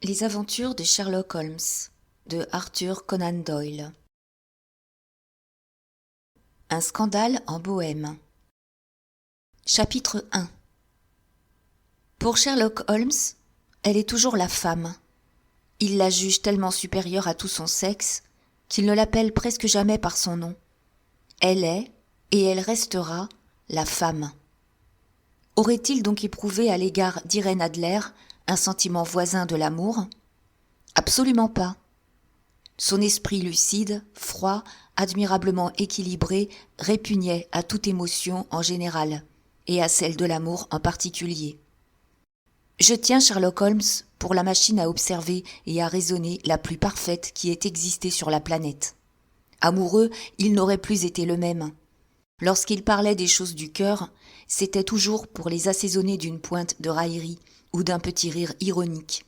Les aventures de Sherlock Holmes de Arthur Conan Doyle. Un scandale en Bohême. Chapitre 1. Pour Sherlock Holmes, elle est toujours la femme. Il la juge tellement supérieure à tout son sexe qu'il ne l'appelle presque jamais par son nom. Elle est, et elle restera, la femme. Aurait-il donc éprouvé à l'égard d'Irène Adler un sentiment voisin de l'amour ? Absolument pas. Son esprit lucide, froid, admirablement équilibré, répugnait à toute émotion en général, et à celle de l'amour en particulier. Je tiens Sherlock Holmes pour la machine à observer et à raisonner la plus parfaite qui ait existé sur la planète. Amoureux, il n'aurait plus été le même. Lorsqu'il parlait des choses du cœur, c'était toujours pour les assaisonner d'une pointe de raillerie ou d'un petit rire ironique.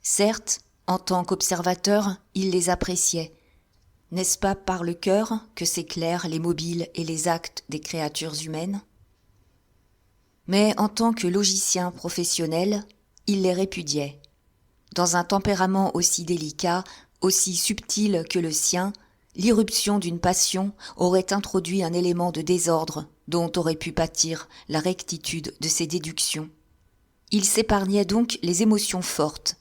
Certes, en tant qu'observateur, il les appréciait. N'est-ce pas par le cœur que s'éclairent les mobiles et les actes des créatures humaines ? Mais en tant que logicien professionnel, il les répudiait. Dans un tempérament aussi délicat, aussi subtil que le sien, l'irruption d'une passion aurait introduit un élément de désordre dont aurait pu pâtir la rectitude de ses déductions. Il s'épargnait donc les émotions fortes,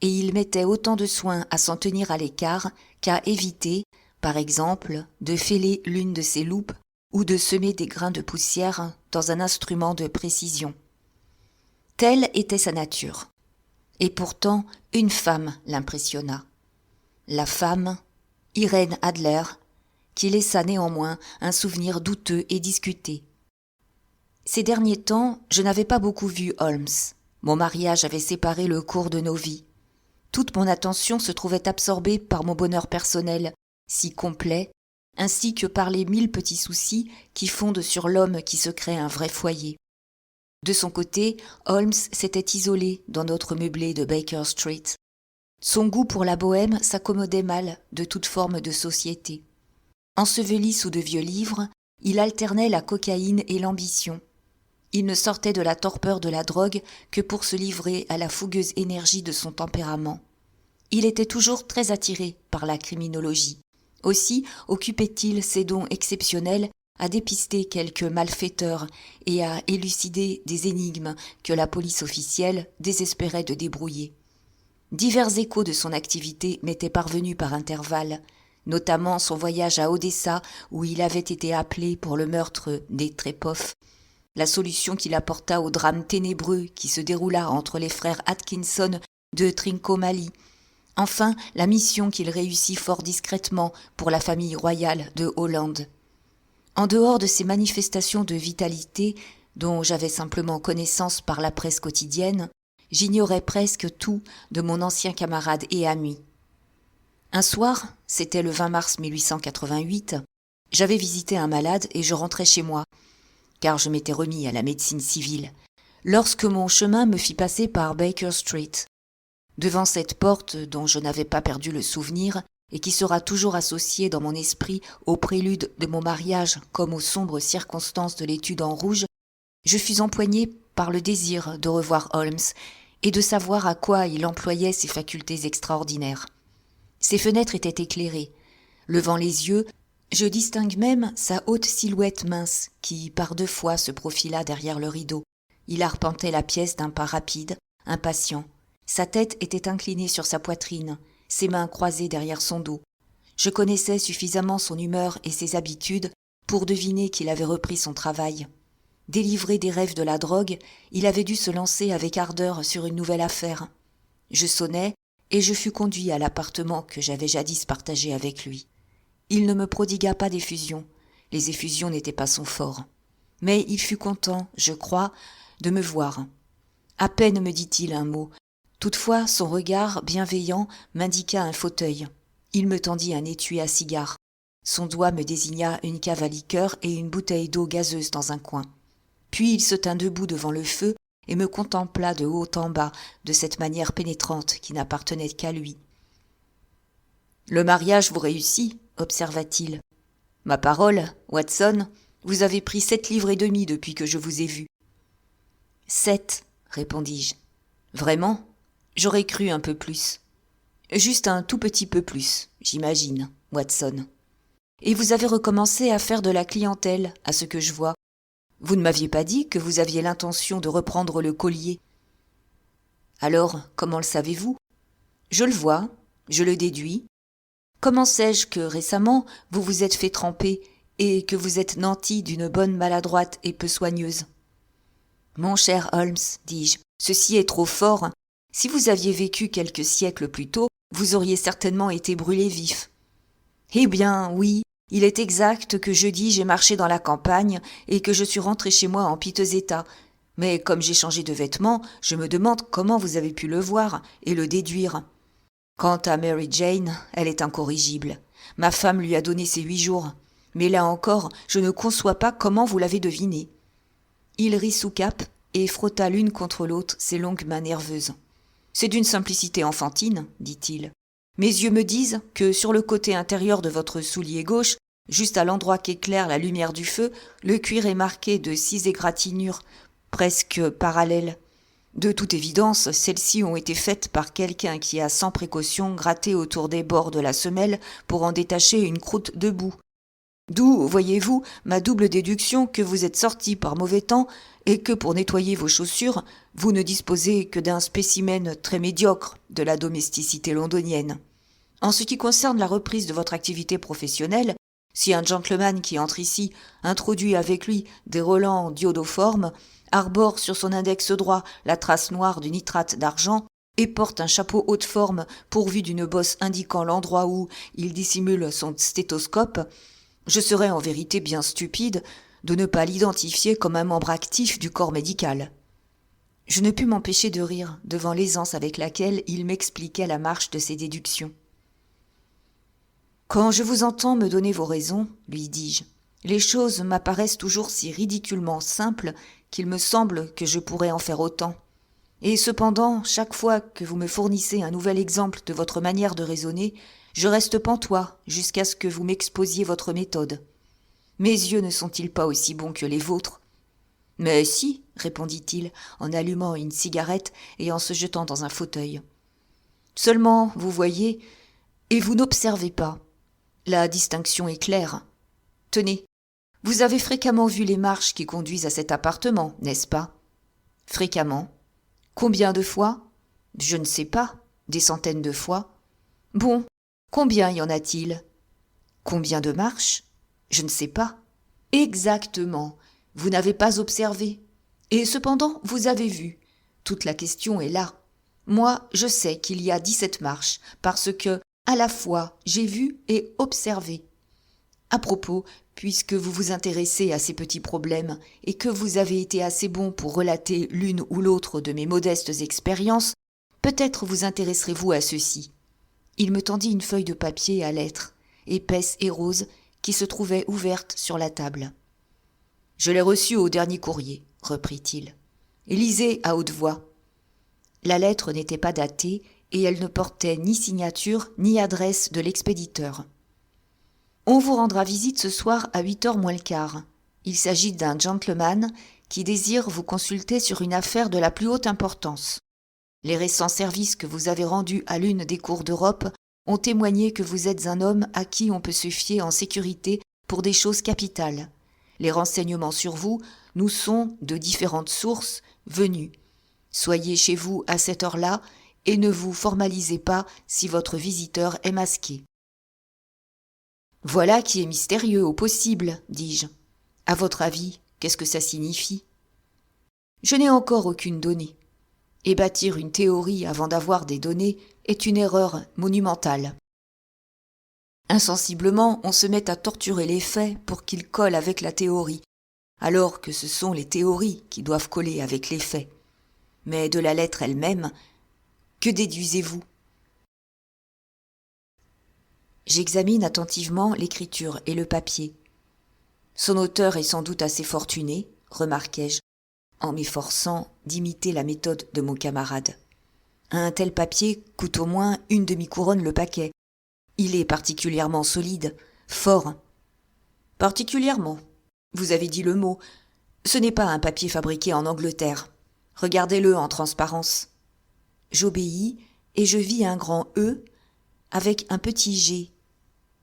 et il mettait autant de soin à s'en tenir à l'écart qu'à éviter, par exemple, de fêler l'une de ses loupes ou de semer des grains de poussière dans un instrument de précision. Telle était sa nature. Et pourtant, une femme l'impressionna. La femme, Irène Adler, qui laissa néanmoins un souvenir douteux et discuté. Ces derniers temps, je n'avais pas beaucoup vu Holmes. Mon mariage avait séparé le cours de nos vies. Toute mon attention se trouvait absorbée par mon bonheur personnel, si complet, ainsi que par les 1000 petits soucis qui fondent sur l'homme qui se crée un vrai foyer. De son côté, Holmes s'était isolé dans notre meublé de Baker Street. Son goût pour la bohème s'accommodait mal de toute forme de société. Enseveli sous de vieux livres, il alternait la cocaïne et l'ambition. Il ne sortait de la torpeur de la drogue que pour se livrer à la fougueuse énergie de son tempérament. Il était toujours très attiré par la criminologie. Aussi occupait-il ses dons exceptionnels à dépister quelques malfaiteurs et à élucider des énigmes que la police officielle désespérait de débrouiller. Divers échos de son activité m'étaient parvenus par intervalles, notamment son voyage à Odessa où il avait été appelé pour le meurtre des Trepov, la solution qu'il apporta au drame ténébreux qui se déroula entre les frères Atkinson de Trincomalee, enfin la mission qu'il réussit fort discrètement pour la famille royale de Hollande. En dehors de ces manifestations de vitalité, dont j'avais simplement connaissance par la presse quotidienne, j'ignorais presque tout de mon ancien camarade et ami. Un soir, c'était le 20 mars 1888, j'avais visité un malade et je rentrais chez moi, car je m'étais remis à la médecine civile, lorsque mon chemin me fit passer par Baker Street. Devant cette porte dont je n'avais pas perdu le souvenir et qui sera toujours associée dans mon esprit au prélude de mon mariage comme aux sombres circonstances de l'étude en rouge, je fus empoigné par le désir de revoir Holmes et de savoir à quoi il employait ses facultés extraordinaires. Ses fenêtres étaient éclairées. Levant les yeux, je distingue même sa haute silhouette mince qui, par 2 fois, se profila derrière le rideau. Il arpentait la pièce d'un pas rapide, impatient. Sa tête était inclinée sur sa poitrine, ses mains croisées derrière son dos. Je connaissais suffisamment son humeur et ses habitudes pour deviner qu'il avait repris son travail. Délivré des rêves de la drogue, il avait dû se lancer avec ardeur sur une nouvelle affaire. Je sonnai et je fus conduit à l'appartement que j'avais jadis partagé avec lui. Il ne me prodigua pas d'effusion, les effusions n'étaient pas son fort. Mais il fut content, je crois, de me voir. À peine me dit-il un mot. Toutefois, son regard bienveillant m'indiqua un fauteuil. Il me tendit un étui à cigare. Son doigt me désigna une cave à liqueur et une bouteille d'eau gazeuse dans un coin. Puis il se tint debout devant le feu et me contempla de haut en bas, de cette manière pénétrante qui n'appartenait qu'à lui. « Le mariage vous réussit, observa-t-il. Ma parole, Watson, vous avez pris 7 livres et demi depuis que je vous ai vu. 7, répondis-je. Vraiment ? J'aurais cru un peu plus. Juste un tout petit peu plus, j'imagine, Watson. Et vous avez recommencé à faire de la clientèle, à ce que je vois. Vous ne m'aviez pas dit que vous aviez l'intention de reprendre le collier. Alors, comment le savez-vous ? Je le vois, je le déduis. Comment sais-je que récemment vous vous êtes fait tremper et que vous êtes nanti d'une bonne maladroite et peu soigneuse ? Mon cher Holmes, dis-je, ceci est trop fort. Si vous aviez vécu quelques siècles plus tôt, vous auriez certainement été brûlé vif. Eh bien, oui, il est exact que jeudi j'ai marché dans la campagne et que je suis rentré chez moi en piteux état. Mais comme j'ai changé de vêtements, je me demande comment vous avez pu le voir et le déduire. Quant à Mary Jane, elle est incorrigible. Ma femme lui a donné ses 8 jours. Mais là encore, je ne conçois pas comment vous l'avez deviné. Il rit sous cape et frotta l'une contre l'autre ses longues mains nerveuses. C'est d'une simplicité enfantine, dit-il. Mes yeux me disent que sur le côté intérieur de votre soulier gauche, juste à l'endroit qu'éclaire la lumière du feu, le cuir est marqué de 6 égratignures presque parallèles. De toute évidence, celles-ci ont été faites par quelqu'un qui a sans précaution gratté autour des bords de la semelle pour en détacher une croûte de boue. D'où, voyez-vous, ma double déduction que vous êtes sorti par mauvais temps et que pour nettoyer vos chaussures, vous ne disposez que d'un spécimen très médiocre de la domesticité londonienne. En ce qui concerne la reprise de votre activité professionnelle, si un gentleman qui entre ici, introduit avec lui des relents d'iodoforme, arbore sur son index droit la trace noire du nitrate d'argent et porte un chapeau haute forme pourvu d'une bosse indiquant l'endroit où il dissimule son stéthoscope, je serais en vérité bien stupide de ne pas l'identifier comme un membre actif du corps médical. Je ne pus m'empêcher de rire devant l'aisance avec laquelle il m'expliquait la marche de ses déductions. Quand je vous entends me donner vos raisons, lui dis-je, les choses m'apparaissent toujours si ridiculement simples qu'il me semble que je pourrais en faire autant. Et cependant, chaque fois que vous me fournissez un nouvel exemple de votre manière de raisonner, je reste pantois jusqu'à ce que vous m'exposiez votre méthode. Mes yeux ne sont-ils pas aussi bons que les vôtres ? Mais si, répondit-il, en allumant une cigarette et en se jetant dans un fauteuil. Seulement, vous voyez, et vous n'observez pas. La distinction est claire. Tenez, vous avez fréquemment vu les marches qui conduisent à cet appartement, n'est-ce pas ? Fréquemment. Combien de fois ? Je ne sais pas. Des centaines de fois. Bon, combien y en a-t-il ? Combien de marches ? Je ne sais pas. Exactement. Vous n'avez pas observé. Et cependant, vous avez vu. Toute la question est là. Moi, je sais qu'il y a 17 marches, parce que, à la fois, j'ai vu et observé. À propos, puisque vous vous intéressez à ces petits problèmes et que vous avez été assez bon pour relater l'une ou l'autre de mes modestes expériences, peut-être vous intéresserez-vous à ceci. Il me tendit une feuille de papier à lettres, épaisse et rose, qui se trouvait ouverte sur la table. « Je l'ai reçue au dernier courrier, » reprit-il. « Lisez à haute voix. » La lettre n'était pas datée et elle ne portait ni signature ni adresse de l'expéditeur. « On vous rendra visite ce soir à 8h moins le quart. Il s'agit d'un gentleman qui désire vous consulter sur une affaire de la plus haute importance. Les récents services que vous avez rendus à l'une des cours d'Europe ont témoigné que vous êtes un homme à qui on peut se fier en sécurité pour des choses capitales. Les renseignements sur vous nous sont, de différentes sources, venus. Soyez chez vous à cette heure-là et ne vous formalisez pas si votre visiteur est masqué. » Voilà qui est mystérieux au possible, dis-je. À votre avis, qu'est-ce que ça signifie ? Je n'ai encore aucune donnée. Et bâtir une théorie avant d'avoir des données est une erreur monumentale. Insensiblement, on se met à torturer les faits pour qu'ils collent avec la théorie, alors que ce sont les théories qui doivent coller avec les faits. Mais de la lettre elle-même, que déduisez-vous ? J'examine attentivement l'écriture et le papier. Son auteur est sans doute assez fortuné, remarquai-je, en m'efforçant d'imiter la méthode de mon camarade. Un tel papier coûte au moins une demi-couronne le paquet. Il est particulièrement solide, fort. Particulièrement. Vous avez dit le mot. Ce n'est pas un papier fabriqué en Angleterre. Regardez-le en transparence. j'obéis et je vis un grand E avec un petit G,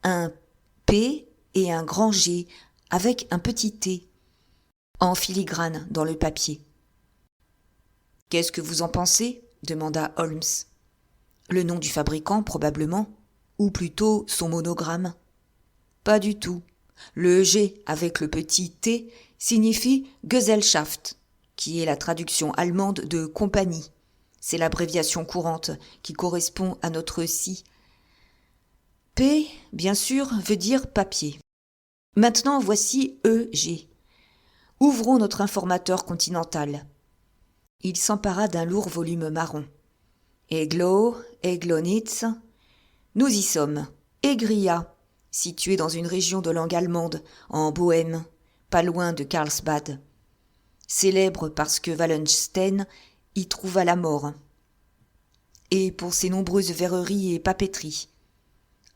un P et un grand G avec un petit T, en filigrane dans le papier. « Qu'est-ce que vous en pensez ?» demanda Holmes. « Le nom du fabricant, probablement, ou plutôt son monogramme. »« Pas du tout. Le G avec le petit T signifie Gesellschaft, qui est la traduction allemande de compagnie. C'est l'abréviation courante qui correspond à notre si. P, bien sûr, veut dire papier. Maintenant, voici EG. Ouvrons notre informateur continental. » Il s'empara d'un lourd volume marron. Eglo, Eglonitz. Nous y sommes. Egria, situé dans une région de langue allemande, en Bohême, pas loin de Karlsbad. Célèbre parce que Wallenstein y trouva la mort. Et pour ses nombreuses verreries et papeteries.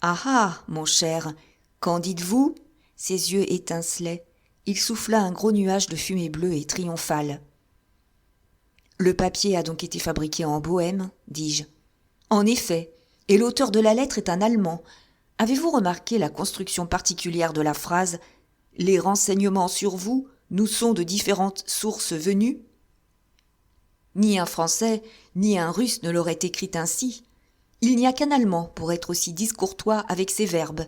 Ah ah, mon cher, qu'en dites-vous ? Ses yeux étincelaient. Il souffla un gros nuage de fumée bleue et triomphale. Le papier a donc été fabriqué en Bohême, dis-je. En effet, et l'auteur de la lettre est un Allemand. Avez-vous remarqué la construction particulière de la phrase « Les renseignements sur vous nous sont de différentes sources venues » ? Ni un Français, ni un Russe ne l'aurait écrite ainsi. Il n'y a qu'un Allemand pour être aussi discourtois avec ses verbes.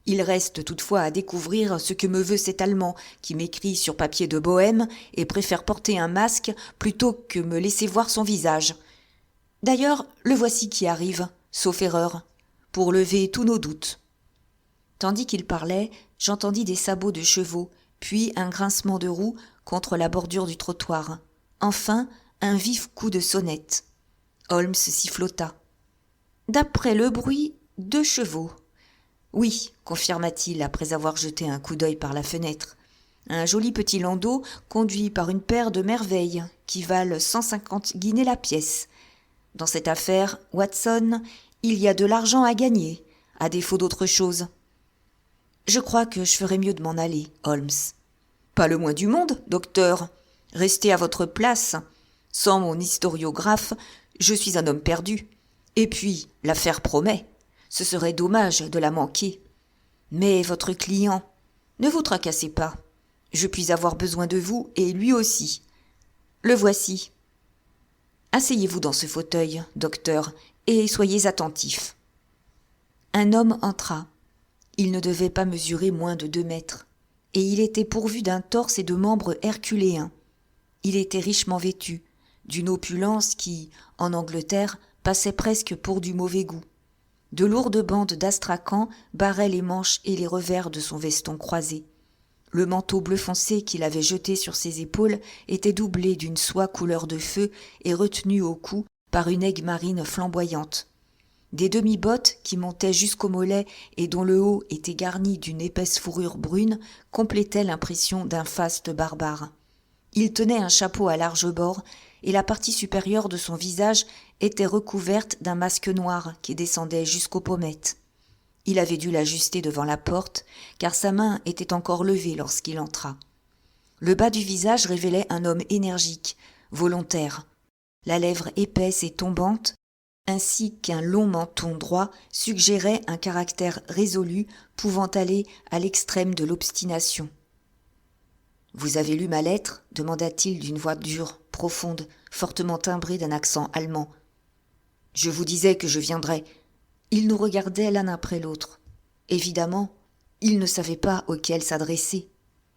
Il reste toutefois à découvrir ce que me veut cet Allemand qui m'écrit sur papier de Bohême et préfère porter un masque plutôt que me laisser voir son visage. D'ailleurs, le voici qui arrive, sauf erreur, pour lever tous nos doutes. Tandis qu'il parlait, j'entendis des sabots de chevaux, puis un grincement de roues contre la bordure du trottoir. Enfin, un vif coup de sonnette. Holmes sifflota. « D'après le bruit, 2 chevaux. » « Oui, confirma-t-il après avoir jeté un coup d'œil par la fenêtre. Un joli petit landau conduit par une paire de merveilles qui valent 150 guinées la pièce. Dans cette affaire, Watson, il y a de l'argent à gagner, à défaut d'autre chose. Je crois que je ferais mieux de m'en aller, Holmes. Pas le moins du monde, docteur. Restez à votre place. Sans mon historiographe, je suis un homme perdu. Et puis, l'affaire promet. Ce serait dommage de la manquer. Mais votre client, ne vous tracassez pas. Je puis avoir besoin de vous et lui aussi. Le voici. Asseyez-vous dans ce fauteuil, docteur, et soyez attentif. Un homme entra. Il ne devait pas mesurer moins de 2 mètres, et il était pourvu d'un torse et de membres herculéens. Il était richement vêtu, d'une opulence qui, en Angleterre, passait presque pour du mauvais goût. De lourdes bandes d'astrakan barraient les manches et les revers de son veston croisé. Le manteau bleu foncé qu'il avait jeté sur ses épaules était doublé d'une soie couleur de feu et retenu au cou par une aigue marine flamboyante. Des demi-bottes qui montaient jusqu'aux mollets et dont le haut était garni d'une épaisse fourrure brune complétaient l'impression d'un faste barbare. Il tenait un chapeau à large bord et la partie supérieure de son visage était recouverte d'un masque noir qui descendait jusqu'aux pommettes. Il avait dû l'ajuster devant la porte, car sa main était encore levée lorsqu'il entra. Le bas du visage révélait un homme énergique, volontaire. La lèvre épaisse et tombante, ainsi qu'un long menton droit, suggéraient un caractère résolu pouvant aller à l'extrême de l'obstination. « Vous avez lu ma lettre ?» demanda-t-il d'une voix dure, profonde, fortement timbrée d'un accent allemand. « Je vous disais que je viendrais. » Ils nous regardaient l'un après l'autre. Évidemment, ils ne savaient pas auquel s'adresser.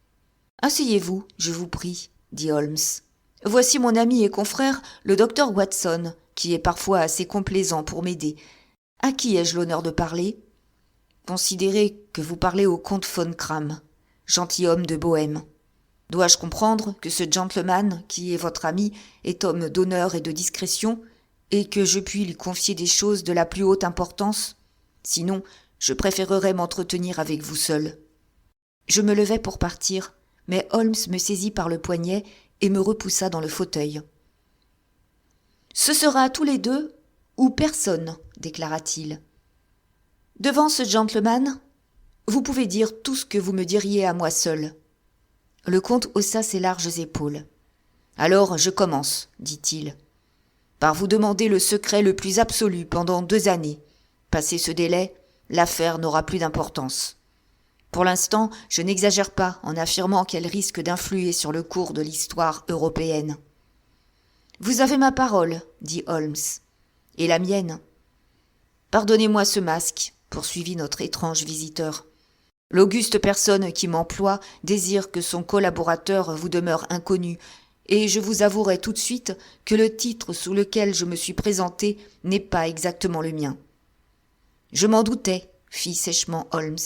« Asseyez-vous, je vous prie, » dit Holmes. « Voici mon ami et confrère, le docteur Watson, qui est parfois assez complaisant pour m'aider. À qui ai-je l'honneur de parler ? Considérez que vous parlez au comte von Kram, gentilhomme de Bohême. Dois-je comprendre que ce gentleman, qui est votre ami, est homme d'honneur et de discrétion, et que je puis lui confier des choses de la plus haute importance ? Sinon, je préférerais m'entretenir avec vous seul. » Je me levai pour partir, mais Holmes me saisit par le poignet et me repoussa dans le fauteuil. « Ce sera à tous les deux ou personne, » déclara-t-il. « Devant ce gentleman, vous pouvez dire tout ce que vous me diriez à moi seul. » Le comte haussa ses larges épaules. « Alors, je commence, dit-il. par vous demander le secret le plus absolu pendant 2 années. Passé ce délai, l'affaire n'aura plus d'importance. Pour l'instant, je n'exagère pas en affirmant qu'elle risque d'influer sur le cours de l'histoire européenne. « Vous avez ma parole, dit Holmes. Et la mienne. Pardonnez-moi ce masque, poursuivit notre étrange visiteur. L'auguste personne qui m'emploie désire que son collaborateur vous demeure inconnu, et je vous avouerai tout de suite que le titre sous lequel je me suis présenté n'est pas exactement le mien. »« Je m'en doutais, » fit sèchement Holmes.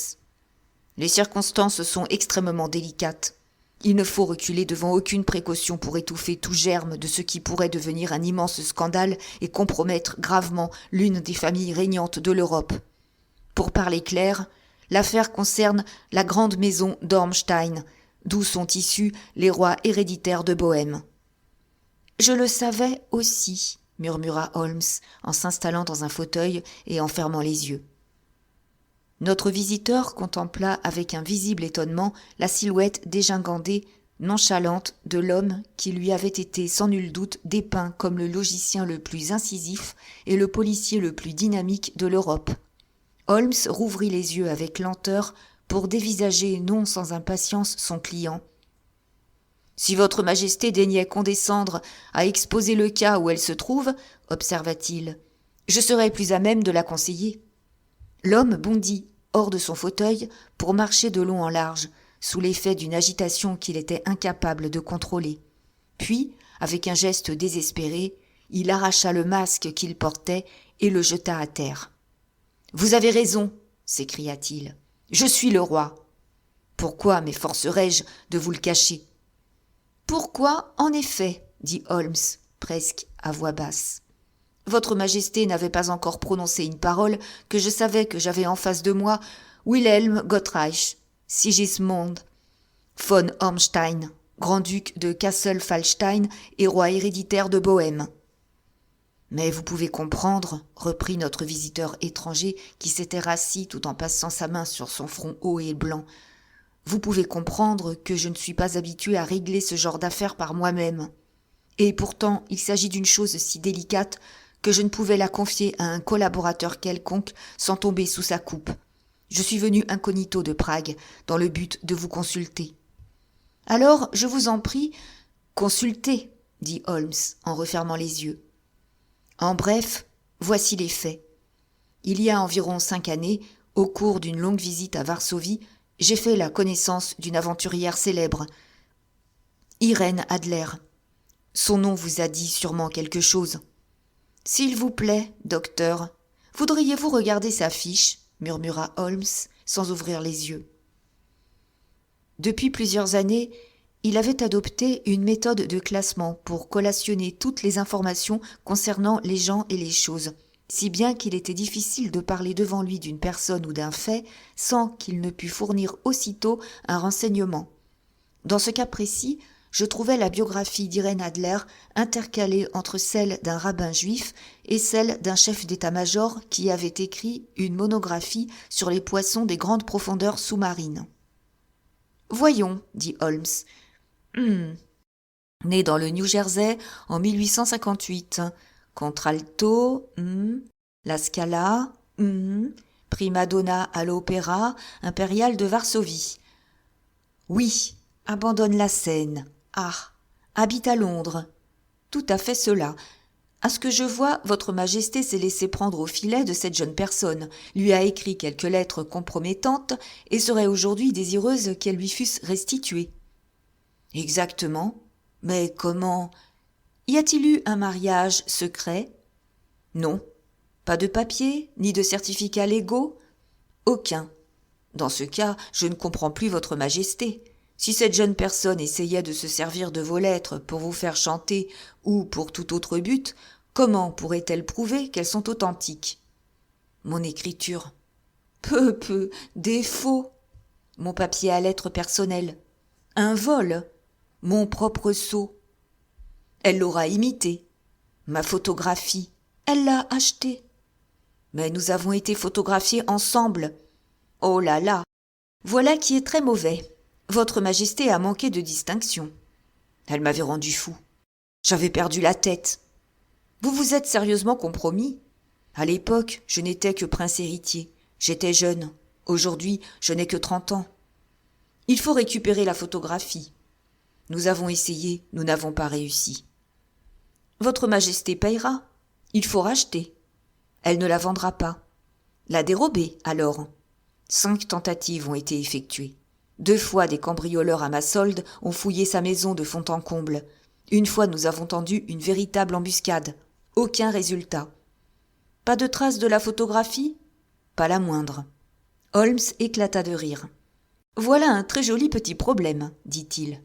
« Les circonstances sont extrêmement délicates. Il ne faut reculer devant aucune précaution pour étouffer tout germe de ce qui pourrait devenir un immense scandale et compromettre gravement l'une des familles régnantes de l'Europe. Pour parler clair, l'affaire concerne la grande maison d'Ormstein, d'où sont issus les rois héréditaires de Bohême. »« Je le savais aussi, » murmura Holmes en s'installant dans un fauteuil et en fermant les yeux. Notre visiteur contempla avec un visible étonnement la silhouette dégingandée, nonchalante de l'homme qui lui avait été sans nul doute dépeint comme le logicien le plus incisif et le policier le plus dynamique de l'Europe. Holmes rouvrit les yeux avec lenteur pour dévisager non sans impatience son client. « Si votre majesté daignait condescendre à exposer le cas où elle se trouve, observa-t-il, je serais plus à même de la conseiller. » L'homme bondit hors de son fauteuil pour marcher de long en large, sous l'effet d'une agitation qu'il était incapable de contrôler. Puis, avec un geste désespéré, il arracha le masque qu'il portait et le jeta à terre. « Vous avez raison, » s'écria-t-il. « Je suis le roi. Pourquoi m'efforcerais-je de vous le cacher ?»« Pourquoi, en effet, » dit Holmes, presque à voix basse. Votre Majesté n'avait pas encore prononcé une parole que je savais que j'avais en face de moi Wilhelm Gottreich, Sigismund von Ormstein, grand-duc de Kassel-Fallstein et roi héréditaire de Bohême. Mais vous pouvez comprendre, reprit notre visiteur étranger qui s'était rassis tout en passant sa main sur son front haut et blanc, vous pouvez comprendre que je ne suis pas habitué à régler ce genre d'affaires par moi-même. Et pourtant, il s'agit d'une chose si délicate que je ne pouvais la confier à un collaborateur quelconque sans tomber sous sa coupe. Je suis venu incognito de Prague dans le but de vous consulter. « Alors, je vous en prie, consultez, » dit Holmes en refermant les yeux. « En bref, voici les faits. Il y a environ 5 années, au cours d'une longue visite à Varsovie, j'ai fait la connaissance d'une aventurière célèbre, Irène Adler. Son nom vous a dit sûrement quelque chose. « S'il vous plaît, docteur, voudriez-vous regarder sa fiche ?» murmura Holmes sans ouvrir les yeux. Depuis plusieurs années, il avait adopté une méthode de classement pour collationner toutes les informations concernant les gens et les choses, si bien qu'il était difficile de parler devant lui d'une personne ou d'un fait sans qu'il ne pût fournir aussitôt un renseignement. Dans ce cas précis, je trouvais la biographie d'Irène Adler intercalée entre celle d'un rabbin juif et celle d'un chef d'état-major qui avait écrit une monographie sur les poissons des grandes profondeurs sous-marines. « Voyons, » dit Holmes. « Né dans le New Jersey en 1858, contralto, la Scala, prima donna à l'Opéra impérial de Varsovie. Oui, abandonne la scène. Ah, habite à Londres. Tout à fait cela. À ce que je vois, votre Majesté s'est laissé prendre au filet de cette jeune personne, lui a écrit quelques lettres compromettantes et serait aujourd'hui désireuse qu'elles lui fussent restituées. » « Exactement. Mais comment ? Y a-t-il eu un mariage secret ? » ?»« Non. Pas de papier, ni de certificats légaux ? » ?»« Aucun. Dans ce cas, je ne comprends plus votre Majesté. Si cette jeune personne essayait de se servir de vos lettres pour vous faire chanter ou pour tout autre but, comment pourrait-elle prouver qu'elles sont authentiques ? Mon écriture. Peu, des faux. Mon papier à lettres personnelles. Un vol. Mon propre sceau. Elle l'aura imité. Ma photographie. Elle l'a achetée. Mais nous avons été photographiés ensemble. Oh là là. Voilà qui est très mauvais. Votre Majesté a manqué de distinction. Elle m'avait rendu fou. J'avais perdu la tête. Vous vous êtes sérieusement compromis? À l'époque, je n'étais que prince héritier. J'étais jeune. Aujourd'hui, je n'ai que 30 ans. Il faut récupérer la photographie. Nous avons essayé, nous n'avons pas réussi. Votre Majesté payera. Il faut racheter. Elle ne la vendra pas. La dérober, alors. 5 tentatives ont été effectuées. 2 fois des cambrioleurs à ma solde ont fouillé sa maison de fond en comble. Une fois nous avons tendu une véritable embuscade. Aucun résultat. Pas de trace de la photographie? Pas la moindre. Holmes éclata de rire. Voilà un très joli petit problème, dit-il.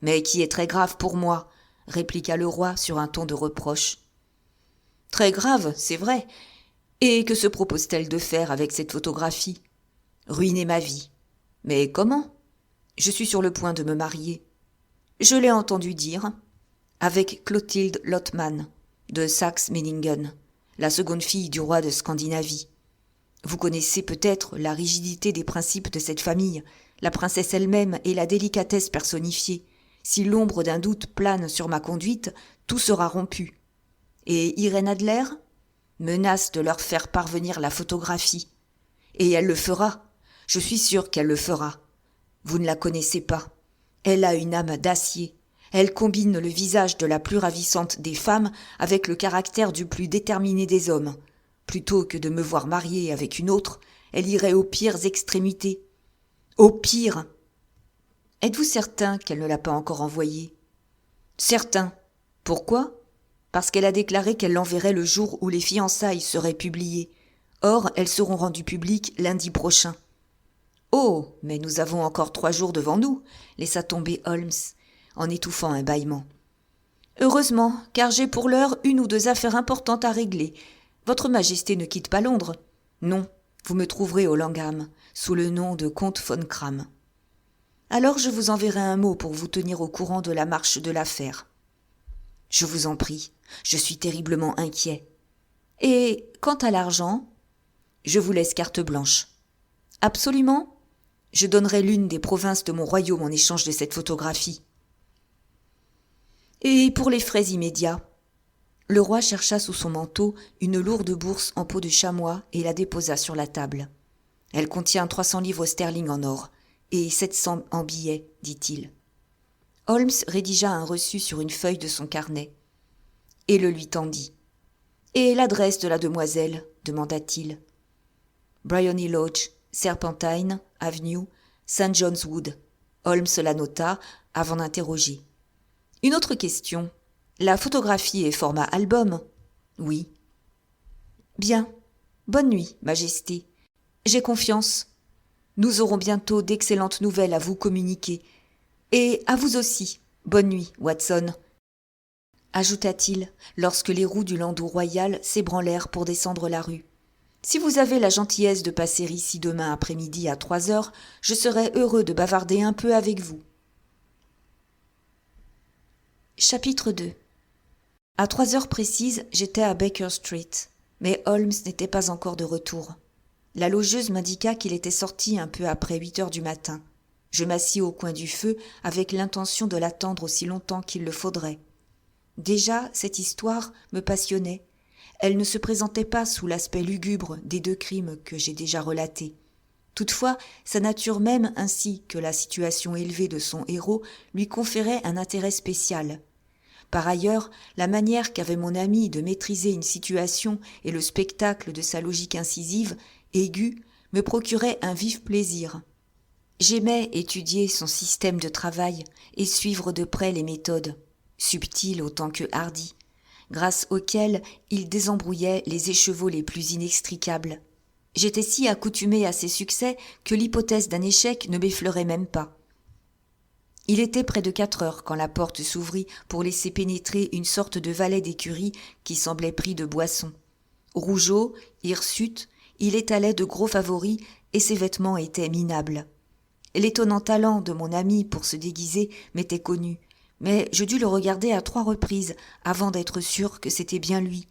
Mais qui est très grave pour moi, répliqua le roi sur un ton de reproche. Très grave, c'est vrai. Et que se propose-t-elle de faire avec cette photographie? Ruiner ma vie. Mais comment? Je suis sur le point de me marier. Je l'ai entendu dire. Avec Clotilde Lothman, de Saxe-Meiningen, la seconde fille du roi de Scandinavie. Vous connaissez peut-être la rigidité des principes de cette famille, la princesse elle-même et la délicatesse personnifiée. Si l'ombre d'un doute plane sur ma conduite, tout sera rompu. Et Irène Adler menace de leur faire parvenir la photographie. Et elle le fera. Je suis sûre qu'elle le fera. Vous ne la connaissez pas. Elle a une âme d'acier. Elle combine le visage de la plus ravissante des femmes avec le caractère du plus déterminé des hommes. Plutôt que de me voir mariée avec une autre, elle irait aux pires extrémités. Au pire. Êtes-vous certain qu'elle ne l'a pas encore envoyée? Certain. Pourquoi? Parce qu'elle a déclaré qu'elle l'enverrait le jour où les fiançailles seraient publiées. Or, elles seront rendues publiques lundi prochain. Oh, mais nous avons encore 3 jours devant nous, laissa tomber Holmes, en étouffant un bâillement. Heureusement, car j'ai pour l'heure 1 ou 2 affaires importantes à régler. Votre Majesté ne quitte pas Londres? Non, vous me trouverez au Langham, sous le nom de comte von Kram. Alors je vous enverrai un mot pour vous tenir au courant de la marche de l'affaire. Je vous en prie, je suis terriblement inquiet. Et quant à l'argent, je vous laisse carte blanche. Absolument? Je donnerai l'une des provinces de mon royaume en échange de cette photographie. Et pour les frais immédiats? Le roi chercha sous son manteau une lourde bourse en peau de chamois et la déposa sur la table. Elle contient 300 livres sterling en or et 700 en billets, dit-il. Holmes rédigea un reçu sur une feuille de son carnet et le lui tendit. Et l'adresse de la demoiselle? Demanda-t-il. Briony Lodge, Serpentine Avenue, St. John's Wood. Holmes la nota avant d'interroger. Une autre question. La photographie est format album? Oui. Bien. Bonne nuit, Majesté. J'ai confiance. Nous aurons bientôt d'excellentes nouvelles à vous communiquer. Et à vous aussi. Bonne nuit, Watson. Ajouta-t-il, lorsque les roues du landau royal s'ébranlèrent pour descendre la rue. Si vous avez la gentillesse de passer ici demain après-midi à 3 heures, je serai heureux de bavarder un peu avec vous. Chapitre 2. À 3 heures précises, j'étais à Baker Street, mais Holmes n'était pas encore de retour. La logeuse m'indiqua qu'il était sorti un peu après 8 heures du matin. Je m'assis au coin du feu avec l'intention de l'attendre aussi longtemps qu'il le faudrait. Déjà, cette histoire me passionnait. Elle ne se présentait pas sous l'aspect lugubre des 2 crimes que j'ai déjà relatés. Toutefois, sa nature même ainsi que la situation élevée de son héros lui conféraient un intérêt spécial. Par ailleurs, la manière qu'avait mon ami de maîtriser une situation et le spectacle de sa logique incisive, aiguë, me procuraient un vif plaisir. J'aimais étudier son système de travail et suivre de près les méthodes, subtiles autant que hardies, grâce auxquelles il désembrouillait les écheveaux les plus inextricables. J'étais si accoutumé à ses succès que l'hypothèse d'un échec ne m'effleurait même pas. Il était près de 4 heures quand la porte s'ouvrit pour laisser pénétrer une sorte de valet d'écurie qui semblait pris de boisson. Rougeot, hirsute, il étalait de gros favoris et ses vêtements étaient minables. L'étonnant talent de mon ami pour se déguiser m'était connu, mais je dus le regarder à 3 reprises avant d'être sûr que c'était bien lui.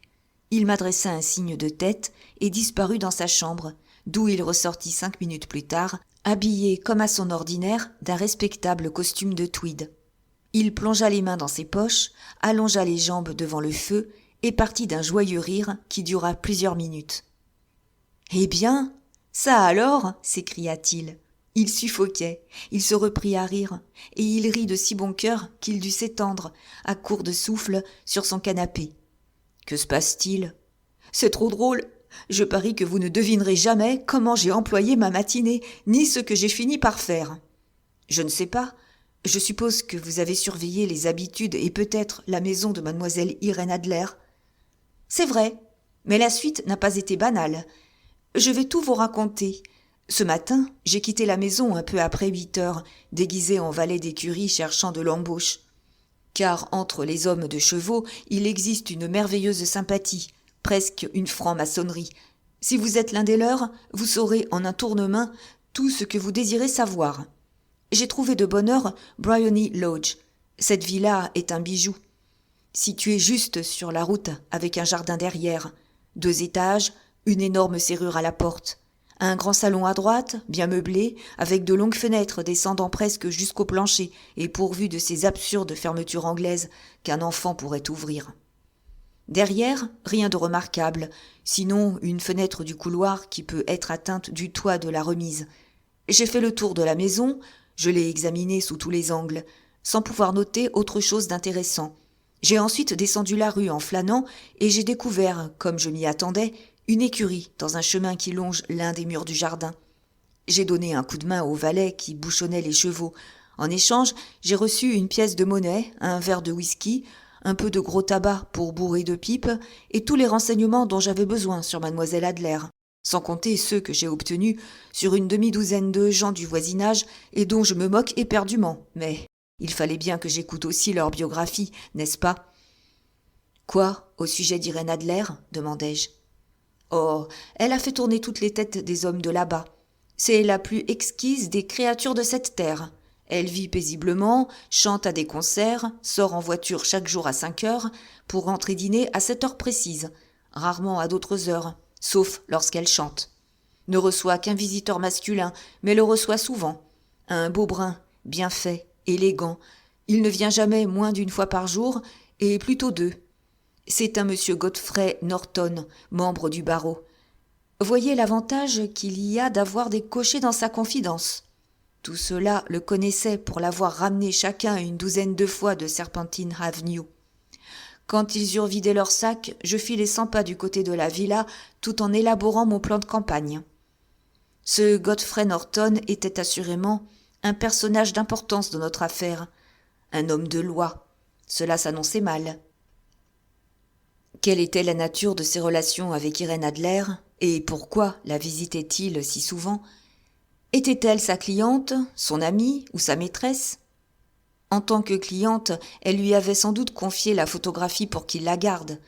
Il m'adressa un signe de tête et disparut dans sa chambre, d'où il ressortit 5 minutes plus tard, habillé comme à son ordinaire d'un respectable costume de tweed. Il plongea les mains dans ses poches, allongea les jambes devant le feu et partit d'un joyeux rire qui dura plusieurs minutes. « Eh bien, ça alors » s'écria-t-il. Il suffoquait, il se reprit à rire, et il rit de si bon cœur qu'il dut s'étendre, à court de souffle, sur son canapé. « Que se passe-t-il ? C'est trop drôle. Je parie que vous ne devinerez jamais comment j'ai employé ma matinée, ni ce que j'ai fini par faire. Je ne sais pas. Je suppose que vous avez surveillé les habitudes et peut-être la maison de mademoiselle Irène Adler. C'est vrai, mais la suite n'a pas été banale. Je vais tout vous raconter. Ce matin, j'ai quitté la maison un peu après 8 heures, déguisé en valet d'écurie cherchant de l'embauche. Car entre les hommes de chevaux, il existe une merveilleuse sympathie, presque une franc-maçonnerie. Si vous êtes l'un des leurs, vous saurez en un tournement tout ce que vous désirez savoir. J'ai trouvé de bonne heure Briony Lodge. Cette villa est un bijou. Située juste sur la route, avec un jardin derrière, 2 étages, une énorme serrure à la porte. Un grand salon à droite, bien meublé, avec de longues fenêtres descendant presque jusqu'au plancher et pourvues de ces absurdes fermetures anglaises qu'un enfant pourrait ouvrir. Derrière, rien de remarquable, sinon une fenêtre du couloir qui peut être atteinte du toit de la remise. J'ai fait le tour de la maison, je l'ai examinée sous tous les angles, sans pouvoir noter autre chose d'intéressant. J'ai ensuite descendu la rue en flânant et j'ai découvert, comme je m'y attendais, une écurie dans un chemin qui longe l'un des murs du jardin. J'ai donné un coup de main au valet qui bouchonnait les chevaux. En échange, j'ai reçu une pièce de monnaie, un verre de whisky, un peu de gros tabac pour bourrer de pipes et tous les renseignements dont j'avais besoin sur mademoiselle Adler, sans compter ceux que j'ai obtenus sur une demi-douzaine de gens du voisinage et dont je me moque éperdument. Mais il fallait bien que j'écoute aussi leur biographie, n'est-ce pas ? « Quoi, au sujet d'Irène Adler ?» demandai-je. Oh, elle a fait tourner toutes les têtes des hommes de là-bas. C'est la plus exquise des créatures de cette terre. Elle vit paisiblement, chante à des concerts, sort en voiture chaque jour à 5 heures, pour rentrer dîner à 7 heures précises, rarement à d'autres heures, sauf lorsqu'elle chante. Ne reçoit qu'un visiteur masculin, mais le reçoit souvent. Un beau brun, bien fait, élégant. Il ne vient jamais moins d'1 fois par jour, et plutôt 2. C'est un monsieur Godfrey Norton, membre du barreau. Voyez l'avantage qu'il y a d'avoir des cochers dans sa confidence. Tout cela le connaissait pour l'avoir ramené chacun 12 de fois de Serpentine Avenue. Quand ils eurent vidé leur sac, je fis les 100 pas du côté de la villa, tout en élaborant mon plan de campagne. Ce Godfrey Norton était assurément un personnage d'importance dans notre affaire, un homme de loi. Cela s'annonçait mal. Quelle était la nature de ses relations avec Irène Adler, et pourquoi la visitait-il si souvent ? Était-elle sa cliente, son amie ou sa maîtresse ? En tant que cliente, elle lui avait sans doute confié la photographie pour qu'il la garde.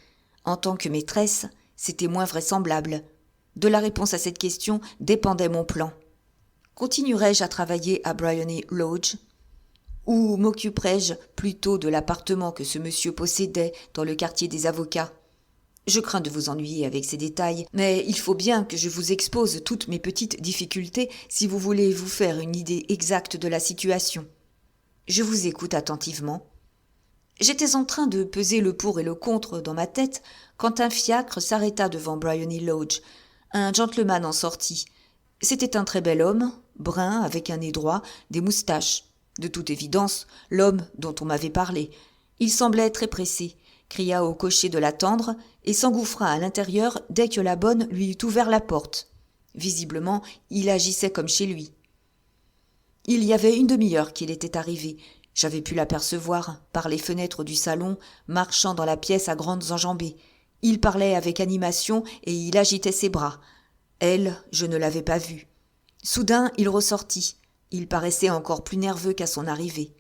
En tant que maîtresse, c'était moins vraisemblable. De la réponse à cette question dépendait mon plan. Continuerai-je à travailler à Briony Lodge ? Ou m'occuperai-je plutôt de l'appartement que ce monsieur possédait dans le quartier des avocats ? Je crains de vous ennuyer avec ces détails, mais il faut bien que je vous expose toutes mes petites difficultés si vous voulez vous faire une idée exacte de la situation. Je vous écoute attentivement. J'étais en train de peser le pour et le contre dans ma tête quand un fiacre s'arrêta devant Briony Lodge. Un gentleman en sortit. C'était un très bel homme, brun, avec un nez droit, des moustaches. De toute évidence, l'homme dont on m'avait parlé. Il semblait très pressé, cria au cocher de l'attendre et s'engouffra à l'intérieur dès que la bonne lui eut ouvert la porte. Visiblement, il agissait comme chez lui. Il y avait 1 demi-heure qu'il était arrivé. J'avais pu l'apercevoir, par les fenêtres du salon, marchant dans la pièce à grandes enjambées. Il parlait avec animation et il agitait ses bras. Elle, je ne l'avais pas vue. Soudain, il ressortit. Il paraissait encore plus nerveux qu'à son arrivée.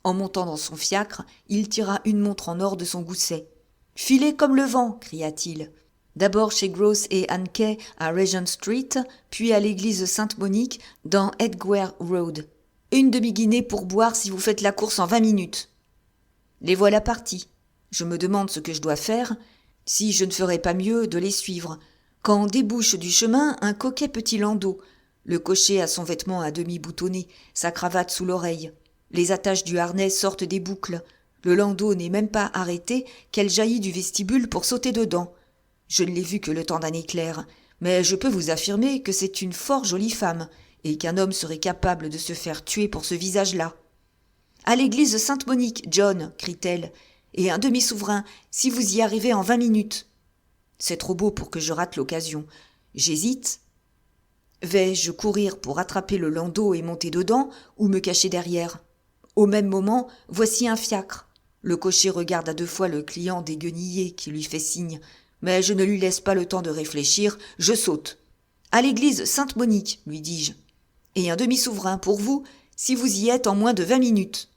En montant dans son fiacre, il tira une montre en or de son gousset. « Filez comme le vent !» cria-t-il. D'abord chez Gross et Hankey à Regent Street, puis à l'église Sainte-Monique dans Edgware Road. 1 demi-guinée pour boire si vous faites la course en 20 minutes. Les voilà partis. Je me demande ce que je dois faire, si je ne ferais pas mieux de les suivre, quand débouche du chemin un coquet petit landau. Le cocher a son vêtement à demi boutonné, sa cravate sous l'oreille. Les attaches du harnais sortent des boucles. Le landau n'est même pas arrêté qu'elle jaillit du vestibule pour sauter dedans. Je ne l'ai vue que le temps d'un éclair, mais je peux vous affirmer que c'est une fort jolie femme, et qu'un homme serait capable de se faire tuer pour ce visage-là. « À l'église Sainte-Monique, John !» crie-t-elle, « et un demi-souverain, si vous y arrivez en 20 minutes. » C'est trop beau pour que je rate l'occasion. J'hésite. Vais-je courir pour attraper le landau et monter dedans, ou me cacher derrière ? Au même moment, voici un fiacre. Le cocher regarde à deux fois le client déguenillé qui lui fait signe, mais je ne lui laisse pas le temps de réfléchir, je saute. « À l'église Sainte-Monique, lui dis-je. Et un demi-souverain pour vous, si vous y êtes en moins de 20 minutes. »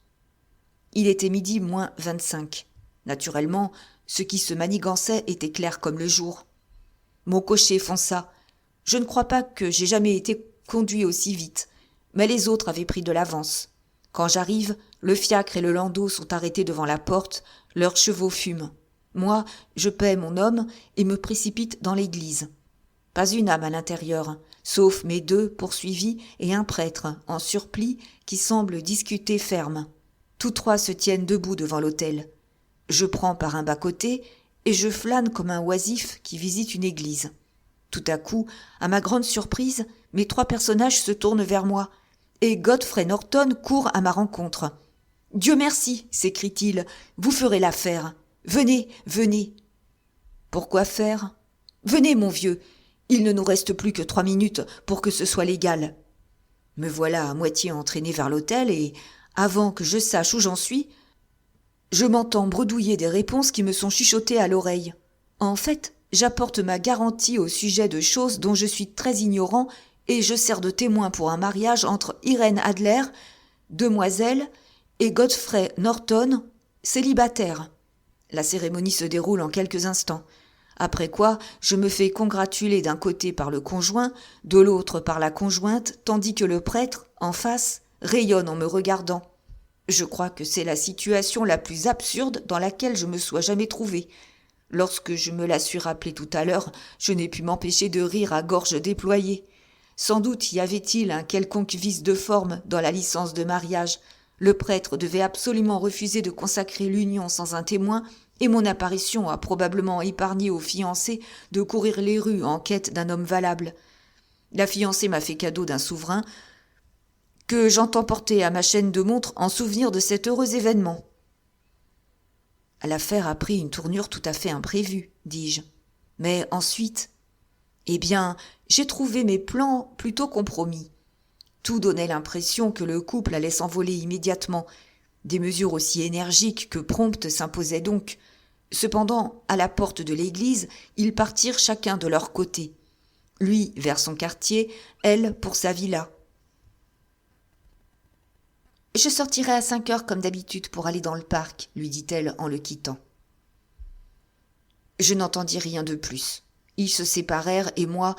Il était midi moins 25. Naturellement, ce qui se manigançait était clair comme le jour. Mon cocher fonça. Je ne crois pas que j'ai jamais été conduit aussi vite, mais les autres avaient pris de l'avance. Quand j'arrive, le fiacre et le landau sont arrêtés devant la porte, leurs chevaux fument. Moi, je paie mon homme et me précipite dans l'église. Pas une âme à l'intérieur, sauf mes deux poursuivis et un prêtre en surplis qui semble discuter ferme. Tous trois se tiennent debout devant l'autel. Je prends par un bas-côté et je flâne comme un oisif qui visite une église. Tout à coup, à ma grande surprise, mes trois personnages se tournent vers moi et Godfrey Norton court à ma rencontre. « Dieu merci !» s'écrie-t-il, « vous ferez l'affaire. Venez, venez. » « Pourquoi faire ? Venez, mon vieux. Il ne nous reste plus que 3 minutes pour que ce soit légal. » Me voilà à moitié entraîné vers l'autel et, avant que je sache où j'en suis, je m'entends bredouiller des réponses qui me sont chuchotées à l'oreille. En fait, j'apporte ma garantie au sujet de choses dont je suis très ignorant et je sers de témoin pour un mariage entre Irène Adler, demoiselle, et Godfrey Norton, célibataire. La cérémonie se déroule en quelques instants. Après quoi, je me fais congratuler d'un côté par le conjoint, de l'autre par la conjointe, tandis que le prêtre, en face, rayonne en me regardant. Je crois que c'est la situation la plus absurde dans laquelle je me sois jamais trouvé. Lorsque je me la suis rappelée tout à l'heure, je n'ai pu m'empêcher de rire à gorge déployée. Sans doute y avait-il un quelconque vice de forme dans la licence de mariage. Le prêtre devait absolument refuser de consacrer l'union sans un témoin, et mon apparition a probablement épargné aux fiancés de courir les rues en quête d'un homme valable. La fiancée m'a fait cadeau d'un souverain que j'entends porter à ma chaîne de montre en souvenir de cet heureux événement. L'affaire a pris une tournure tout à fait imprévue, dis-je. Mais ensuite, eh bien, j'ai trouvé mes plans plutôt compromis. Tout donnait l'impression que le couple allait s'envoler immédiatement. Des mesures aussi énergiques que promptes s'imposaient donc. Cependant, à la porte de l'église, ils partirent chacun de leur côté. Lui vers son quartier, elle pour sa villa. « Je sortirai à 5 heures comme d'habitude pour aller dans le parc, » lui dit-elle en le quittant. Je n'entendis rien de plus. Ils se séparèrent et moi,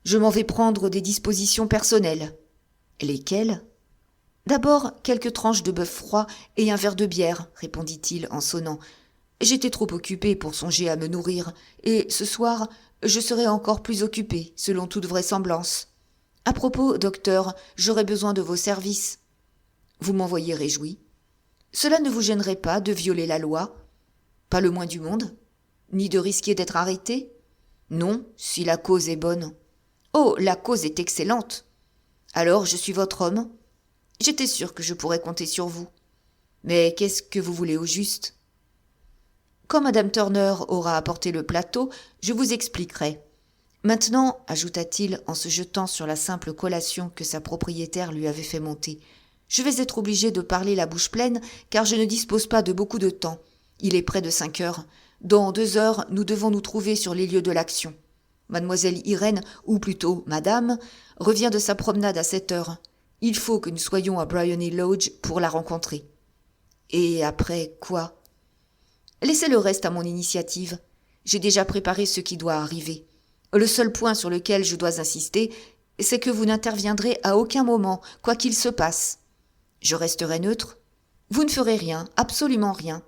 je m'en vais prendre des dispositions personnelles. Lesquelles ? D'abord, quelques tranches de bœuf froid et un verre de bière, répondit-il en sonnant. J'étais trop occupé pour songer à me nourrir, et ce soir, je serai encore plus occupé, selon toute vraisemblance. À propos, docteur, j'aurai besoin de vos services. Vous m'en voyez réjoui. Cela ne vous gênerait pas de violer la loi ? Pas le moins du monde. Ni de risquer d'être arrêté ? Non, si la cause est bonne. Oh, la cause est excellente. Alors, je suis votre homme ? J'étais sûr que je pourrais compter sur vous. Mais qu'est-ce que vous voulez au juste ? Quand Madame Turner aura apporté le plateau, je vous expliquerai. Maintenant, ajouta-t-il en se jetant sur la simple collation que sa propriétaire lui avait fait monter, je vais être obligé de parler la bouche pleine, car je ne dispose pas de beaucoup de temps. Il est près de 5 heures. Dans 2 heures, nous devons nous trouver sur les lieux de l'action. Mademoiselle Irène, ou plutôt Madame, revient de sa promenade à 7 heures. Il faut que nous soyons à Briony Lodge pour la rencontrer. Et après quoi ? Laissez le reste à mon initiative. J'ai déjà préparé ce qui doit arriver. Le seul point sur lequel je dois insister, c'est que vous n'interviendrez à aucun moment, quoi qu'il se passe. Je resterai neutre. Vous ne ferez rien, absolument rien.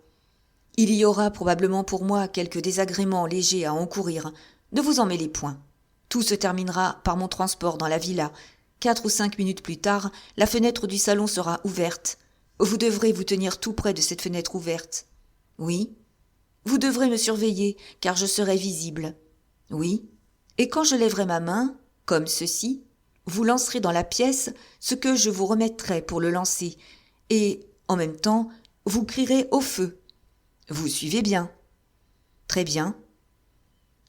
Il y aura probablement pour moi quelques désagréments légers à encourir. Ne vous en mêlez point. Tout se terminera par mon transport dans la villa. 4 ou 5 minutes plus tard, la fenêtre du salon sera ouverte. Vous devrez vous tenir tout près de cette fenêtre ouverte. Oui. Vous devrez me surveiller, car je serai visible. Oui. Et quand je lèverai ma main, comme ceci, vous lancerez dans la pièce ce que je vous remettrai pour le lancer, et, en même temps, vous crierez au feu. Vous suivez bien. Très bien.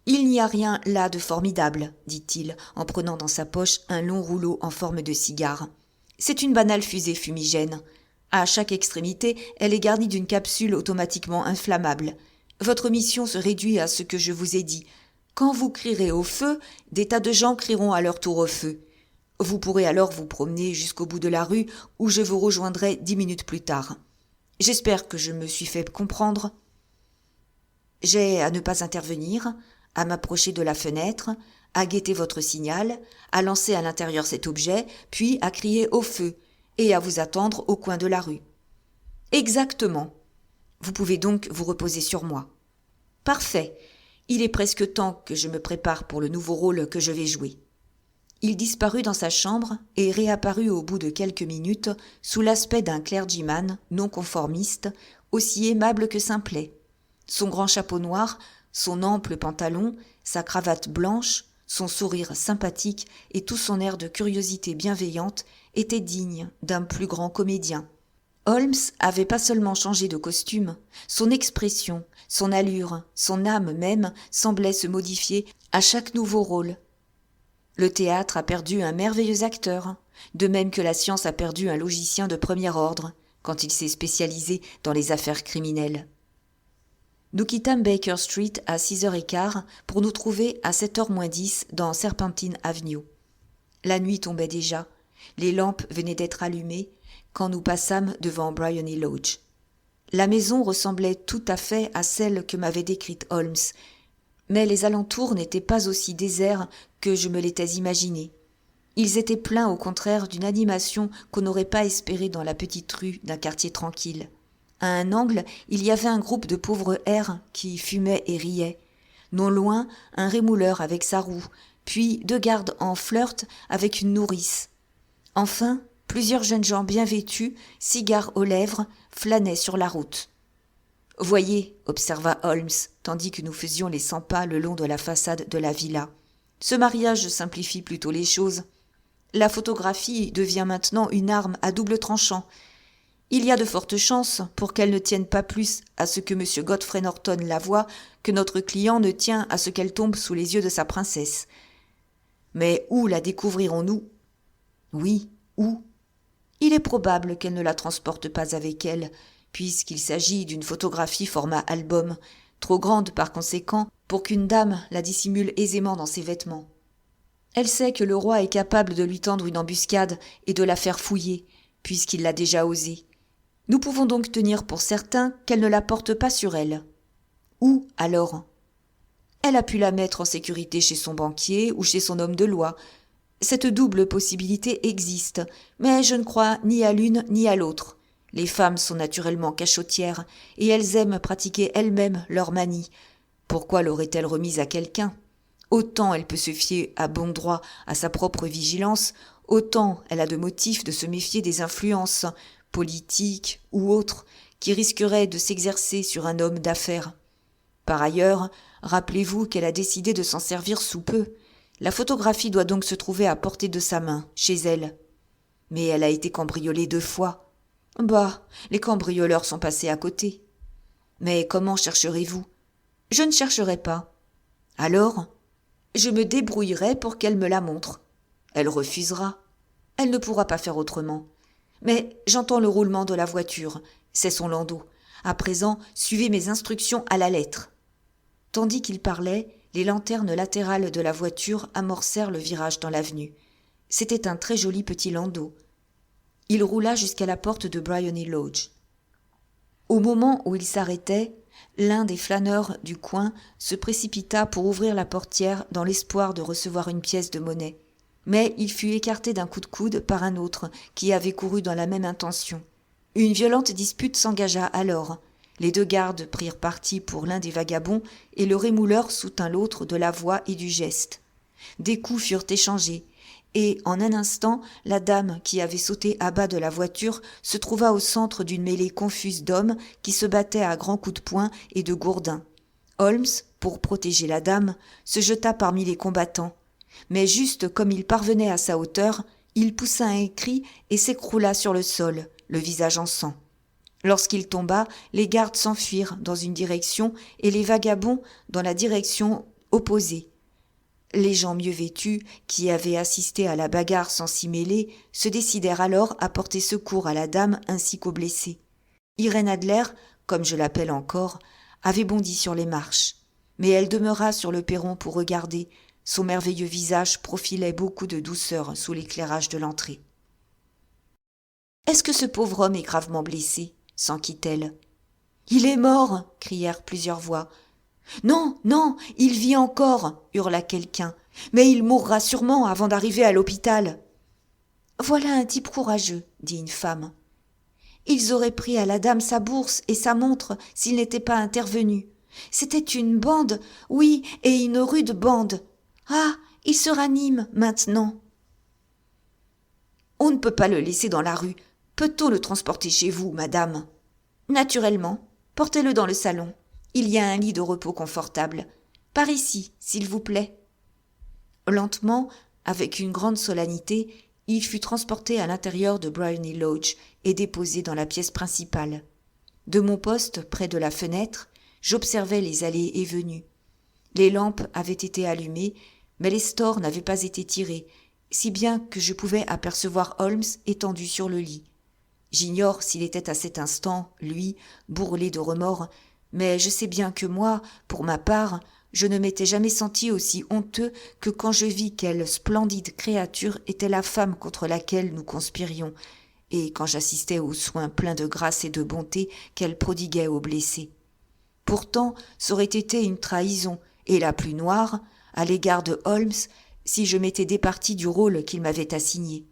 Il n'y a rien là de formidable, dit-il, en prenant dans sa poche un long rouleau en forme de cigare. C'est une banale fusée fumigène. À chaque extrémité, elle est garnie d'une capsule automatiquement inflammable. Votre mission se réduit à ce que je vous ai dit. Quand vous crierez au feu, des tas de gens crieront à leur tour au feu. Vous pourrez alors vous promener jusqu'au bout de la rue où je vous rejoindrai 10 minutes plus tard. J'espère que je me suis fait comprendre. J'ai à ne pas intervenir, à m'approcher de la fenêtre, à guetter votre signal, à lancer à l'intérieur cet objet, puis à crier au feu, et à vous attendre au coin de la rue. Exactement. Vous pouvez donc vous reposer sur moi. Parfait. Il est presque temps que je me prépare pour le nouveau rôle que je vais jouer. Il disparut dans sa chambre et réapparut au bout de quelques minutes sous l'aspect d'un clergyman non conformiste, aussi aimable que simplet. Son grand chapeau noir, son ample pantalon, sa cravate blanche, son sourire sympathique et tout son air de curiosité bienveillante étaient dignes d'un plus grand comédien. Holmes avait pas seulement changé de costume, son expression, son allure, son âme même semblaient se modifier à chaque nouveau rôle. Le théâtre a perdu un merveilleux acteur, de même que la science a perdu un logicien de premier ordre, quand il s'est spécialisé dans les affaires criminelles. Nous quittâmes Baker Street à 6h15 pour nous trouver à 7h moins 10 dans Serpentine Avenue. La nuit tombait déjà, les lampes venaient d'être allumées quand nous passâmes devant Briony Lodge. La maison ressemblait tout à fait à celle que m'avait décrite Holmes, mais les alentours n'étaient pas aussi déserts que je me l'étais imaginé. Ils étaient pleins au contraire d'une animation qu'on n'aurait pas espérée dans la petite rue d'un quartier tranquille. À un angle, il y avait un groupe de pauvres hères qui fumaient et riaient. Non loin, un rémouleur avec sa roue, puis 2 gardes en flirt avec une nourrice. Enfin, plusieurs jeunes gens bien vêtus, cigares aux lèvres, flânaient sur la route. « Voyez, observa Holmes, tandis que nous faisions les 100 pas le long de la façade de la villa. Ce mariage simplifie plutôt les choses. La photographie devient maintenant une arme à double tranchant. Il y a de fortes chances pour qu'elle ne tienne pas plus à ce que M. Godfrey Norton la voie que notre client ne tient à ce qu'elle tombe sous les yeux de sa princesse. Mais où la découvrirons-nous ? Oui, où ? Il est probable qu'elle ne la transporte pas avec elle, puisqu'il s'agit d'une photographie format album, trop grande par conséquent pour qu'une dame la dissimule aisément dans ses vêtements. Elle sait que le roi est capable de lui tendre une embuscade et de la faire fouiller, puisqu'il l'a déjà osé. Nous pouvons donc tenir pour certain qu'elle ne la porte pas sur elle. Où, alors ? Elle a pu la mettre en sécurité chez son banquier ou chez son homme de loi. Cette double possibilité existe, mais je ne crois ni à l'une ni à l'autre. Les femmes sont naturellement cachotières, et elles aiment pratiquer elles-mêmes leur manie. Pourquoi l'aurait-elle remise à quelqu'un ? Autant elle peut se fier à bon droit à sa propre vigilance, autant elle a de motifs de se méfier des influences, politiques ou autres, qui risqueraient de s'exercer sur un homme d'affaires. Par ailleurs, rappelez-vous qu'elle a décidé de s'en servir sous peu. La photographie doit donc se trouver à portée de sa main, chez elle. Mais elle a été cambriolée 2 fois. Bah, les cambrioleurs sont passés à côté. Mais comment chercherez-vous ? Je ne chercherai pas. Alors ? Je me débrouillerai pour qu'elle me la montre. Elle refusera. Elle ne pourra pas faire autrement. Mais j'entends le roulement de la voiture. C'est son landau. À présent, suivez mes instructions à la lettre. Tandis qu'il parlait, les lanternes latérales de la voiture amorcèrent le virage dans l'avenue. C'était un très joli petit landau. Il roula jusqu'à la porte de Briony Lodge. Au moment où il s'arrêtait, l'un des flâneurs du coin se précipita pour ouvrir la portière dans l'espoir de recevoir une pièce de monnaie. Mais il fut écarté d'un coup de coude par un autre qui avait couru dans la même intention. Une violente dispute s'engagea alors. Les 2 gardes prirent parti pour l'un des vagabonds et le rémouleur soutint l'autre de la voix et du geste. Des coups furent échangés et en un instant, la dame qui avait sauté à bas de la voiture se trouva au centre d'une mêlée confuse d'hommes qui se battaient à grands coups de poing et de gourdins. Holmes, pour protéger la dame, se jeta parmi les combattants. Mais juste comme il parvenait à sa hauteur, il poussa un cri et s'écroula sur le sol, le visage en sang. Lorsqu'il tomba, les gardes s'enfuirent dans une direction et les vagabonds dans la direction opposée. Les gens mieux vêtus, qui avaient assisté à la bagarre sans s'y mêler, se décidèrent alors à porter secours à la dame ainsi qu'aux blessés. Irène Adler, comme je l'appelle encore, avait bondi sur les marches. Mais elle demeura sur le perron pour regarder. Son merveilleux visage profilait beaucoup de douceur sous l'éclairage de l'entrée. « Est-ce que ce pauvre homme est gravement blessé ?» s'enquit-elle. « Il est mort !» crièrent plusieurs voix. « Non, non, il vit encore !» hurla quelqu'un. « Mais il mourra sûrement avant d'arriver à l'hôpital. »« Voilà un type courageux, » dit une femme. « Ils auraient pris à la dame sa bourse et sa montre s'ils n'étaient pas intervenus. C'était une bande, oui, et une rude bande. Ah, il se ranime maintenant. »« On ne peut pas le laisser dans la rue. Peut-on le transporter chez vous, madame ? » ?»« Naturellement. Portez-le dans le salon. Il y a un lit de repos confortable. Par ici, s'il vous plaît. » Lentement, avec une grande solennité, il fut transporté à l'intérieur de Briony Lodge et déposé dans la pièce principale. De mon poste, près de la fenêtre, j'observais les allées et venues. Les lampes avaient été allumées, mais les stores n'avaient pas été tirés, si bien que je pouvais apercevoir Holmes étendu sur le lit. J'ignore s'il était à cet instant, lui, bourrelé de remords, mais je sais bien que moi, pour ma part, je ne m'étais jamais senti aussi honteux que quand je vis quelle splendide créature était la femme contre laquelle nous conspirions, et quand j'assistais aux soins pleins de grâce et de bonté qu'elle prodiguait aux blessés. Pourtant, ça aurait été une trahison, et la plus noire, à l'égard de Holmes, si je m'étais départi du rôle qu'il m'avait assigné.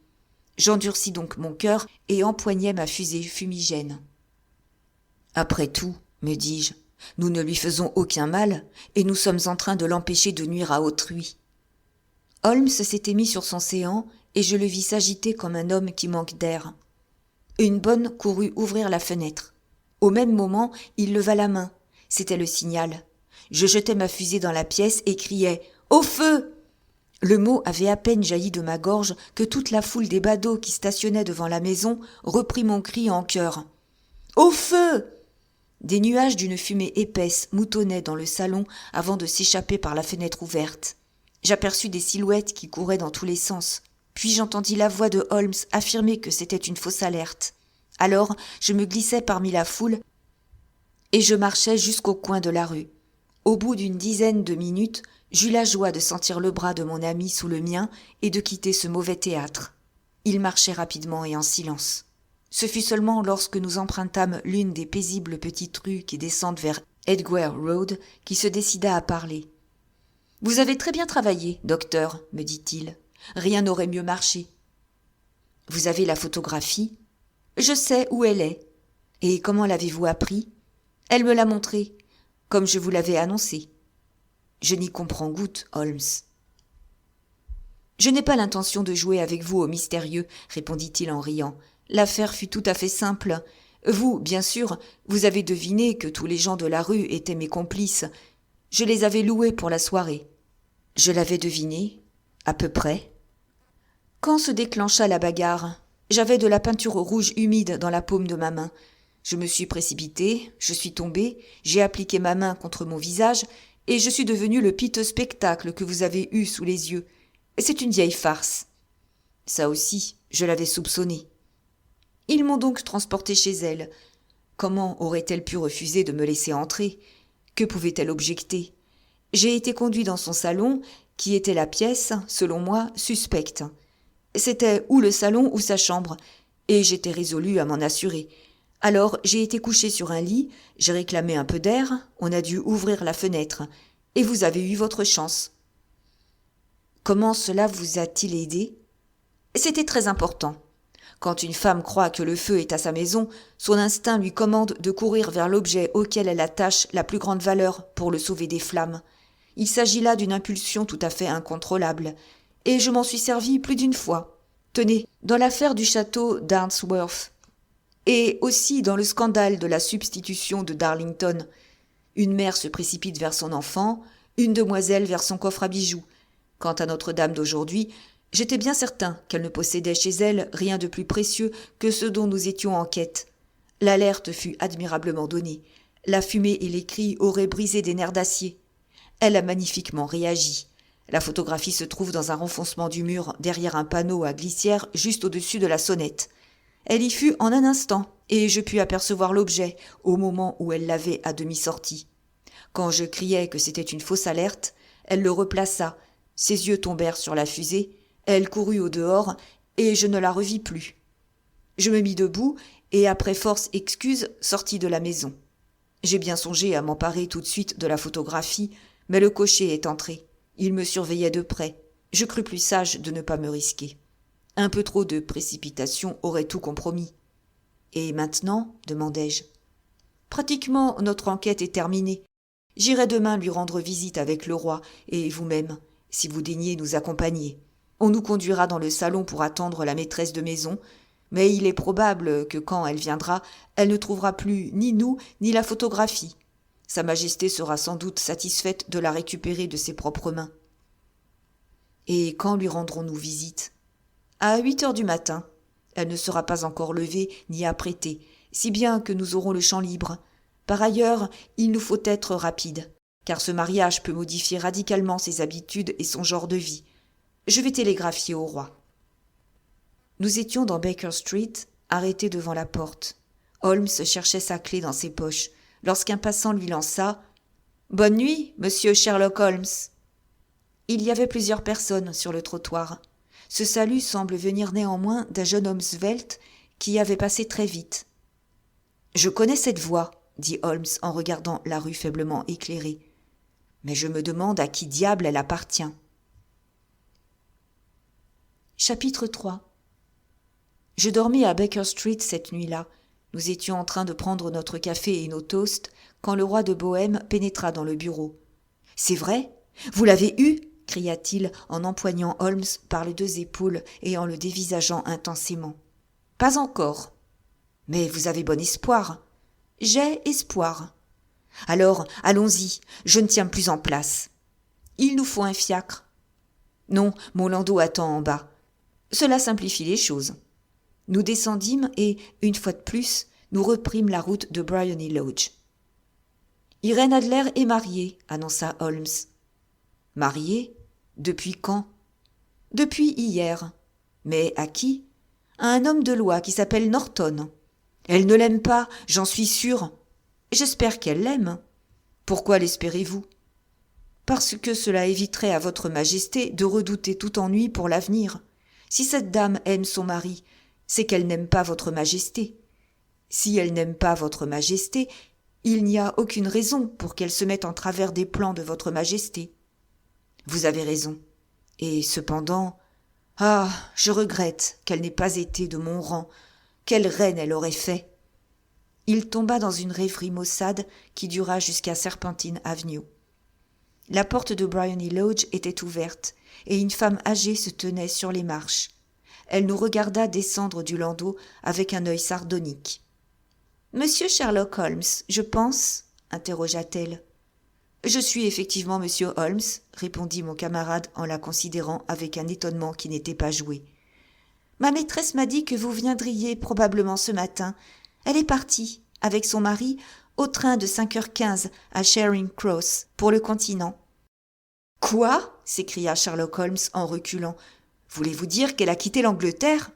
J'endurcis donc mon cœur et empoignai ma fusée fumigène. « Après tout, me dis-je, nous ne lui faisons aucun mal, et nous sommes en train de l'empêcher de nuire à autrui. » Holmes s'était mis sur son séant, et je le vis s'agiter comme un homme qui manque d'air. Une bonne courut ouvrir la fenêtre. Au même moment, il leva la main. C'était le signal. Je jetai ma fusée dans la pièce et criai « Au feu !» Le mot avait à peine jailli de ma gorge que toute la foule des badauds qui stationnaient devant la maison reprit mon cri en chœur. « Au feu !» Des nuages d'une fumée épaisse moutonnaient dans le salon avant de s'échapper par la fenêtre ouverte. J'aperçus des silhouettes qui couraient dans tous les sens. Puis j'entendis la voix de Holmes affirmer que c'était une fausse alerte. Alors je me glissai parmi la foule et je marchai jusqu'au coin de la rue. Au bout d'une dizaine de minutes, j'eus la joie de sentir le bras de mon ami sous le mien et de quitter ce mauvais théâtre. Il marchait rapidement et en silence. Ce fut seulement lorsque nous empruntâmes l'une des paisibles petites rues qui descendent vers Edgware Road qu'il se décida à parler. « Vous avez très bien travaillé, docteur, me dit-il. Rien n'aurait mieux marché. »« Vous avez la photographie ? » ?»« Je sais où elle est. »« Et comment l'avez-vous appris ? » ?»« Elle me l'a montrée, comme je vous l'avais annoncé. »« Je n'y comprends goutte, Holmes. »« Je n'ai pas l'intention de jouer avec vous au mystérieux, » répondit-il en riant. « L'affaire fut tout à fait simple. Vous, bien sûr, vous avez deviné que tous les gens de la rue étaient mes complices. Je les avais loués pour la soirée. » « Je l'avais deviné, à peu près. » Quand se déclencha la bagarre, j'avais de la peinture rouge humide dans la paume de ma main. Je me suis précipité, je suis tombé, j'ai appliqué ma main contre mon visage et je suis devenu le piteux spectacle que vous avez eu sous les yeux. C'est une vieille farce. Ça aussi, je l'avais soupçonné. Ils m'ont donc transporté chez elle. Comment aurait-elle pu refuser de me laisser entrer ? Que pouvait-elle objecter ? J'ai été conduit dans son salon, qui était la pièce, selon moi, suspecte. C'était ou le salon ou sa chambre, et j'étais résolu à m'en assurer. Alors j'ai été couché sur un lit, j'ai réclamé un peu d'air, on a dû ouvrir la fenêtre, et vous avez eu votre chance. Comment cela vous a-t-il aidé ? C'était très important. Quand une femme croit que le feu est à sa maison, son instinct lui commande de courir vers l'objet auquel elle attache la plus grande valeur pour le sauver des flammes. Il s'agit là d'une impulsion tout à fait incontrôlable, et je m'en suis servi plus d'une fois. Tenez, dans l'affaire du château d'Arnsworth, et aussi dans le scandale de la substitution de Darlington. Une mère se précipite vers son enfant, une demoiselle vers son coffre à bijoux. Quant à Notre-Dame d'aujourd'hui, j'étais bien certain qu'elle ne possédait chez elle rien de plus précieux que ce dont nous étions en quête. L'alerte fut admirablement donnée. La fumée et les cris auraient brisé des nerfs d'acier. Elle a magnifiquement réagi. La photographie se trouve dans un renfoncement du mur, derrière un panneau à glissière juste au-dessus de la sonnette. Elle y fut en un instant, et je pus apercevoir l'objet au moment où elle l'avait à demi sorti. Quand je criai que c'était une fausse alerte, elle le replaça, ses yeux tombèrent sur la fusée, elle courut au dehors, et je ne la revis plus. Je me mis debout, et après force excuse, sortis de la maison. J'ai bien songé à m'emparer tout de suite de la photographie, mais le cocher est entré. Il me surveillait de près. Je crus plus sage de ne pas me risquer. Un peu trop de précipitation aurait tout compromis. « Et maintenant ?» demandai-je. « Pratiquement notre enquête est terminée. J'irai demain lui rendre visite avec le roi et vous-même, si vous daignez nous accompagner. On nous conduira dans le salon pour attendre la maîtresse de maison, mais il est probable que quand elle viendra, elle ne trouvera plus ni nous ni la photographie. Sa Majesté sera sans doute satisfaite de la récupérer de ses propres mains. » « Et quand lui rendrons-nous visite ?»« À 8 heures du matin. Elle ne sera pas encore levée ni apprêtée, si bien que nous aurons le champ libre. Par ailleurs, il nous faut être rapide, car ce mariage peut modifier radicalement ses habitudes et son genre de vie. Je vais télégraphier au roi. » Nous étions dans Baker Street, arrêtés devant la porte. Holmes cherchait sa clé dans ses poches, lorsqu'un passant lui lança « Bonne nuit, monsieur Sherlock Holmes !» Il y avait plusieurs personnes sur le trottoir. Ce salut semble venir néanmoins d'un jeune homme svelte qui avait passé très vite. « Je connais cette voix », dit Holmes en regardant la rue faiblement éclairée. « Mais je me demande à qui diable elle appartient. » Chapitre 3. Je dormis à Baker Street cette nuit-là. Nous étions en train de prendre notre café et nos toasts quand le roi de Bohême pénétra dans le bureau. « C'est vrai ? Vous l'avez eu ?» cria-t-il en empoignant Holmes par les 2 épaules et en le dévisageant intensément. « Pas encore. »« Mais vous avez bon espoir. »« J'ai espoir. »« Alors, allons-y, je ne tiens plus en place. »« Il nous faut un fiacre. »« Non, mon landau attend en bas. » Cela simplifie les choses. Nous descendîmes et, une fois de plus, nous reprîmes la route de Briony Lodge. « Irène Adler est mariée, » annonça Holmes. « Mariée ? Depuis quand ? » ?»« Depuis hier. »« Mais à qui ? » ?»« À un homme de loi qui s'appelle Norton. »« Elle ne l'aime pas, j'en suis sûre. »« J'espère qu'elle l'aime. »« Pourquoi l'espérez-vous ? » ?»« Parce que cela éviterait à votre majesté de redouter tout ennui pour l'avenir. Si cette dame aime son mari, c'est qu'elle n'aime pas votre majesté. Si elle n'aime pas votre majesté, il n'y a aucune raison pour qu'elle se mette en travers des plans de votre majesté. » « Vous avez raison. Et cependant, ah, je regrette qu'elle n'ait pas été de mon rang. Quelle reine elle aurait fait !» Il tomba dans une rêverie maussade qui dura jusqu'à Serpentine Avenue. La porte de Briony Lodge était ouverte et une femme âgée se tenait sur les marches. Elle nous regarda descendre du landau avec un œil sardonique. « Monsieur Sherlock Holmes, je pense ?» interrogea-t-elle. « Je suis effectivement monsieur Holmes, » répondit mon camarade en la considérant avec un étonnement qui n'était pas joué. « Ma maîtresse m'a dit que vous viendriez probablement ce matin. Elle est partie, avec son mari, au train de 5h15 à Charing Cross, pour le continent. »« Quoi ?» s'écria Sherlock Holmes en reculant. « Voulez-vous dire qu'elle a quitté l'Angleterre ?»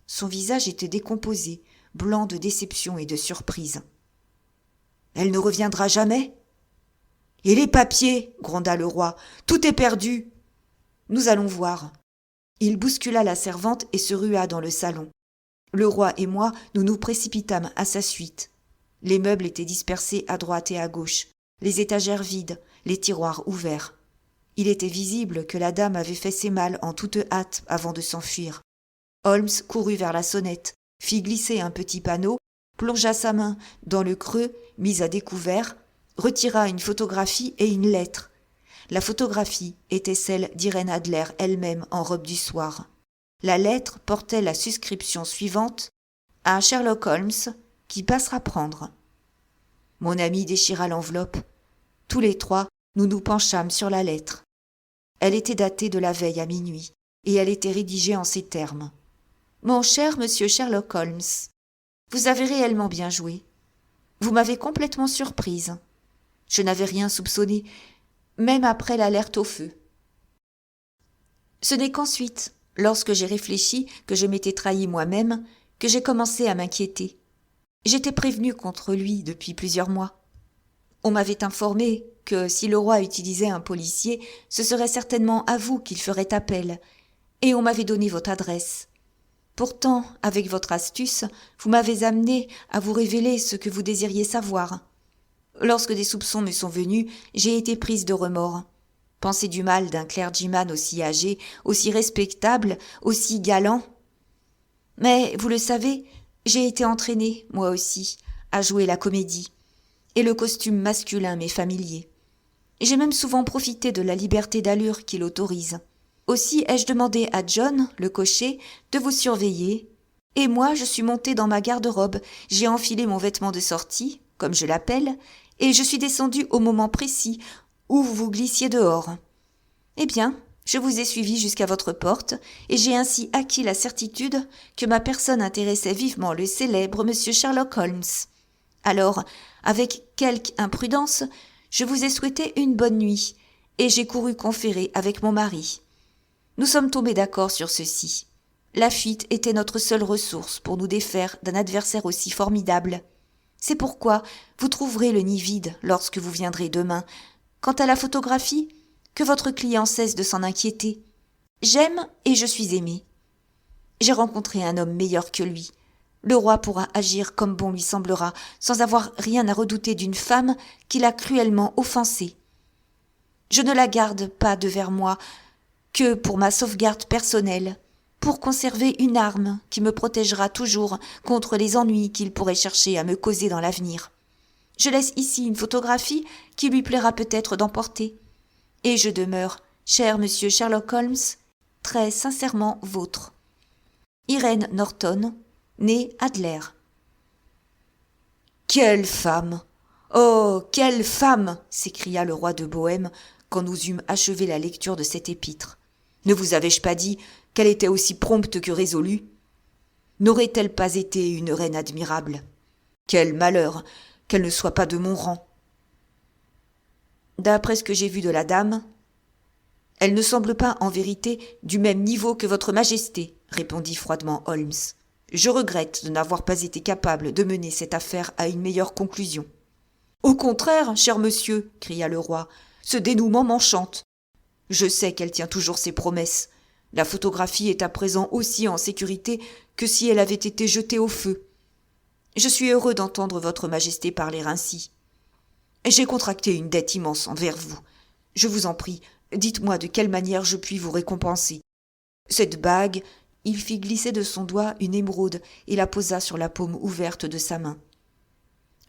Son visage était décomposé, blanc de déception et de surprise. « Elle ne reviendra jamais ?»« Et les papiers ?» gronda le roi. « Tout est perdu !»« Nous allons voir. » Il bouscula la servante et se rua dans le salon. Le roi et moi, nous nous précipitâmes à sa suite. Les meubles étaient dispersés à droite et à gauche, les étagères vides, les tiroirs ouverts. Il était visible que la dame avait fait ses malles en toute hâte avant de s'enfuir. Holmes courut vers la sonnette, fit glisser un petit panneau, plongea sa main dans le creux mis à découvert, retira une photographie et une lettre. La photographie était celle d'Irène Adler elle-même en robe du soir. La lettre portait la suscription suivante « À Sherlock Holmes, qui passera prendre ». Mon ami déchira l'enveloppe. Tous les trois, nous nous penchâmes sur la lettre. Elle était datée de la veille à minuit, et elle était rédigée en ces termes. « Mon cher monsieur Sherlock Holmes, vous avez réellement bien joué. Vous m'avez complètement surprise. Je n'avais rien soupçonné, même après l'alerte au feu. Ce n'est qu'ensuite, lorsque j'ai réfléchi que je m'étais trahi moi-même, que j'ai commencé à m'inquiéter. J'étais prévenue contre lui depuis plusieurs mois. On m'avait informé que si le roi utilisait un policier, ce serait certainement à vous qu'il ferait appel, et on m'avait donné votre adresse. Pourtant, avec votre astuce, vous m'avez amené à vous révéler ce que vous désiriez savoir. Lorsque des soupçons me sont venus, j'ai été prise de remords. Penser du mal d'un clergyman aussi âgé, aussi respectable, aussi galant. Mais, vous le savez, j'ai été entraînée, moi aussi, à jouer la comédie. Et le costume masculin m'est familier. J'ai même souvent profité de la liberté d'allure qu'il autorise. Aussi ai-je demandé à John, le cocher, de vous surveiller. Et moi, je suis montée dans ma garde-robe, j'ai enfilé mon vêtement de sortie, comme je l'appelle, et je suis descendue au moment précis où vous vous glissiez dehors. Eh bien, je vous ai suivi jusqu'à votre porte, et j'ai ainsi acquis la certitude que ma personne intéressait vivement le célèbre monsieur Sherlock Holmes. Alors, avec quelque imprudence, je vous ai souhaité une bonne nuit, et j'ai couru conférer avec mon mari. Nous sommes tombés d'accord sur ceci. La fuite était notre seule ressource pour nous défaire d'un adversaire aussi formidable. C'est pourquoi vous trouverez le nid vide lorsque vous viendrez demain. Quant à la photographie, que votre client cesse de s'en inquiéter. J'aime et je suis aimée. J'ai rencontré un homme meilleur que lui. Le roi pourra agir comme bon lui semblera, sans avoir rien à redouter d'une femme qu'il a cruellement offensée. Je ne la garde pas devers moi que pour ma sauvegarde personnelle, pour conserver une arme qui me protégera toujours contre les ennuis qu'il pourrait chercher à me causer dans l'avenir. Je laisse ici une photographie qui lui plaira peut-être d'emporter. Et je demeure, cher monsieur Sherlock Holmes, très sincèrement vôtre. Irène Norton, née Adler. Quelle femme! Oh, quelle femme! S'écria le roi de Bohême quand nous eûmes achevé la lecture de cette épître. Ne vous avais-je pas dit qu'elle était aussi prompte que résolue? N'aurait-elle pas été une reine admirable? Quel malheur qu'elle ne soit pas de mon rang! D'après ce que j'ai vu de la dame, elle ne semble pas en vérité du même niveau que votre majesté, répondit froidement Holmes. Je regrette de n'avoir pas été capable de mener cette affaire à une meilleure conclusion. Au contraire, cher monsieur, cria le roi, ce dénouement m'enchante. Je sais qu'elle tient toujours ses promesses. La photographie est à présent aussi en sécurité que si elle avait été jetée au feu. Je suis heureux d'entendre votre majesté parler ainsi. J'ai contracté une dette immense envers vous. Je vous en prie, dites-moi de quelle manière je puis vous récompenser. Cette bague, il fit glisser de son doigt une émeraude et la posa sur la paume ouverte de sa main.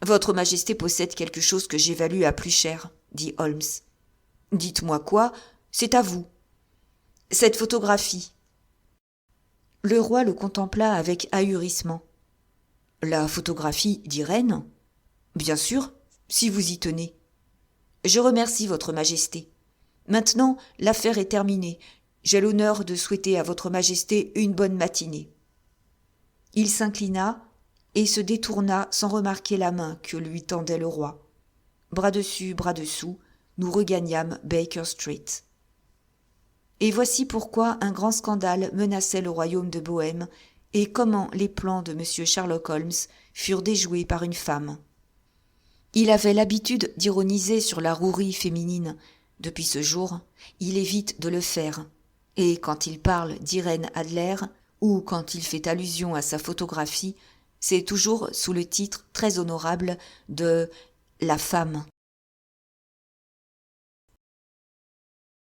Votre majesté possède quelque chose que j'évalue à plus cher, dit Holmes. Dites-moi quoi, c'est à vous. Cette photographie. Le roi le contempla avec ahurissement. La photographie d'Irène? Bien sûr, si vous y tenez. Je remercie votre majesté. Maintenant, l'affaire est terminée. J'ai l'honneur de souhaiter à votre majesté une bonne matinée. Il s'inclina et se détourna sans remarquer la main que lui tendait le roi. Bras dessus, bras dessous, nous regagnâmes Baker Street. Et voici pourquoi un grand scandale menaçait le royaume de Bohême et comment les plans de M. Sherlock Holmes furent déjoués par une femme. Il avait l'habitude d'ironiser sur la rouerie féminine. Depuis ce jour, il évite de le faire. Et quand il parle d'Irène Adler, ou quand il fait allusion à sa photographie, c'est toujours sous le titre très honorable de « La femme ».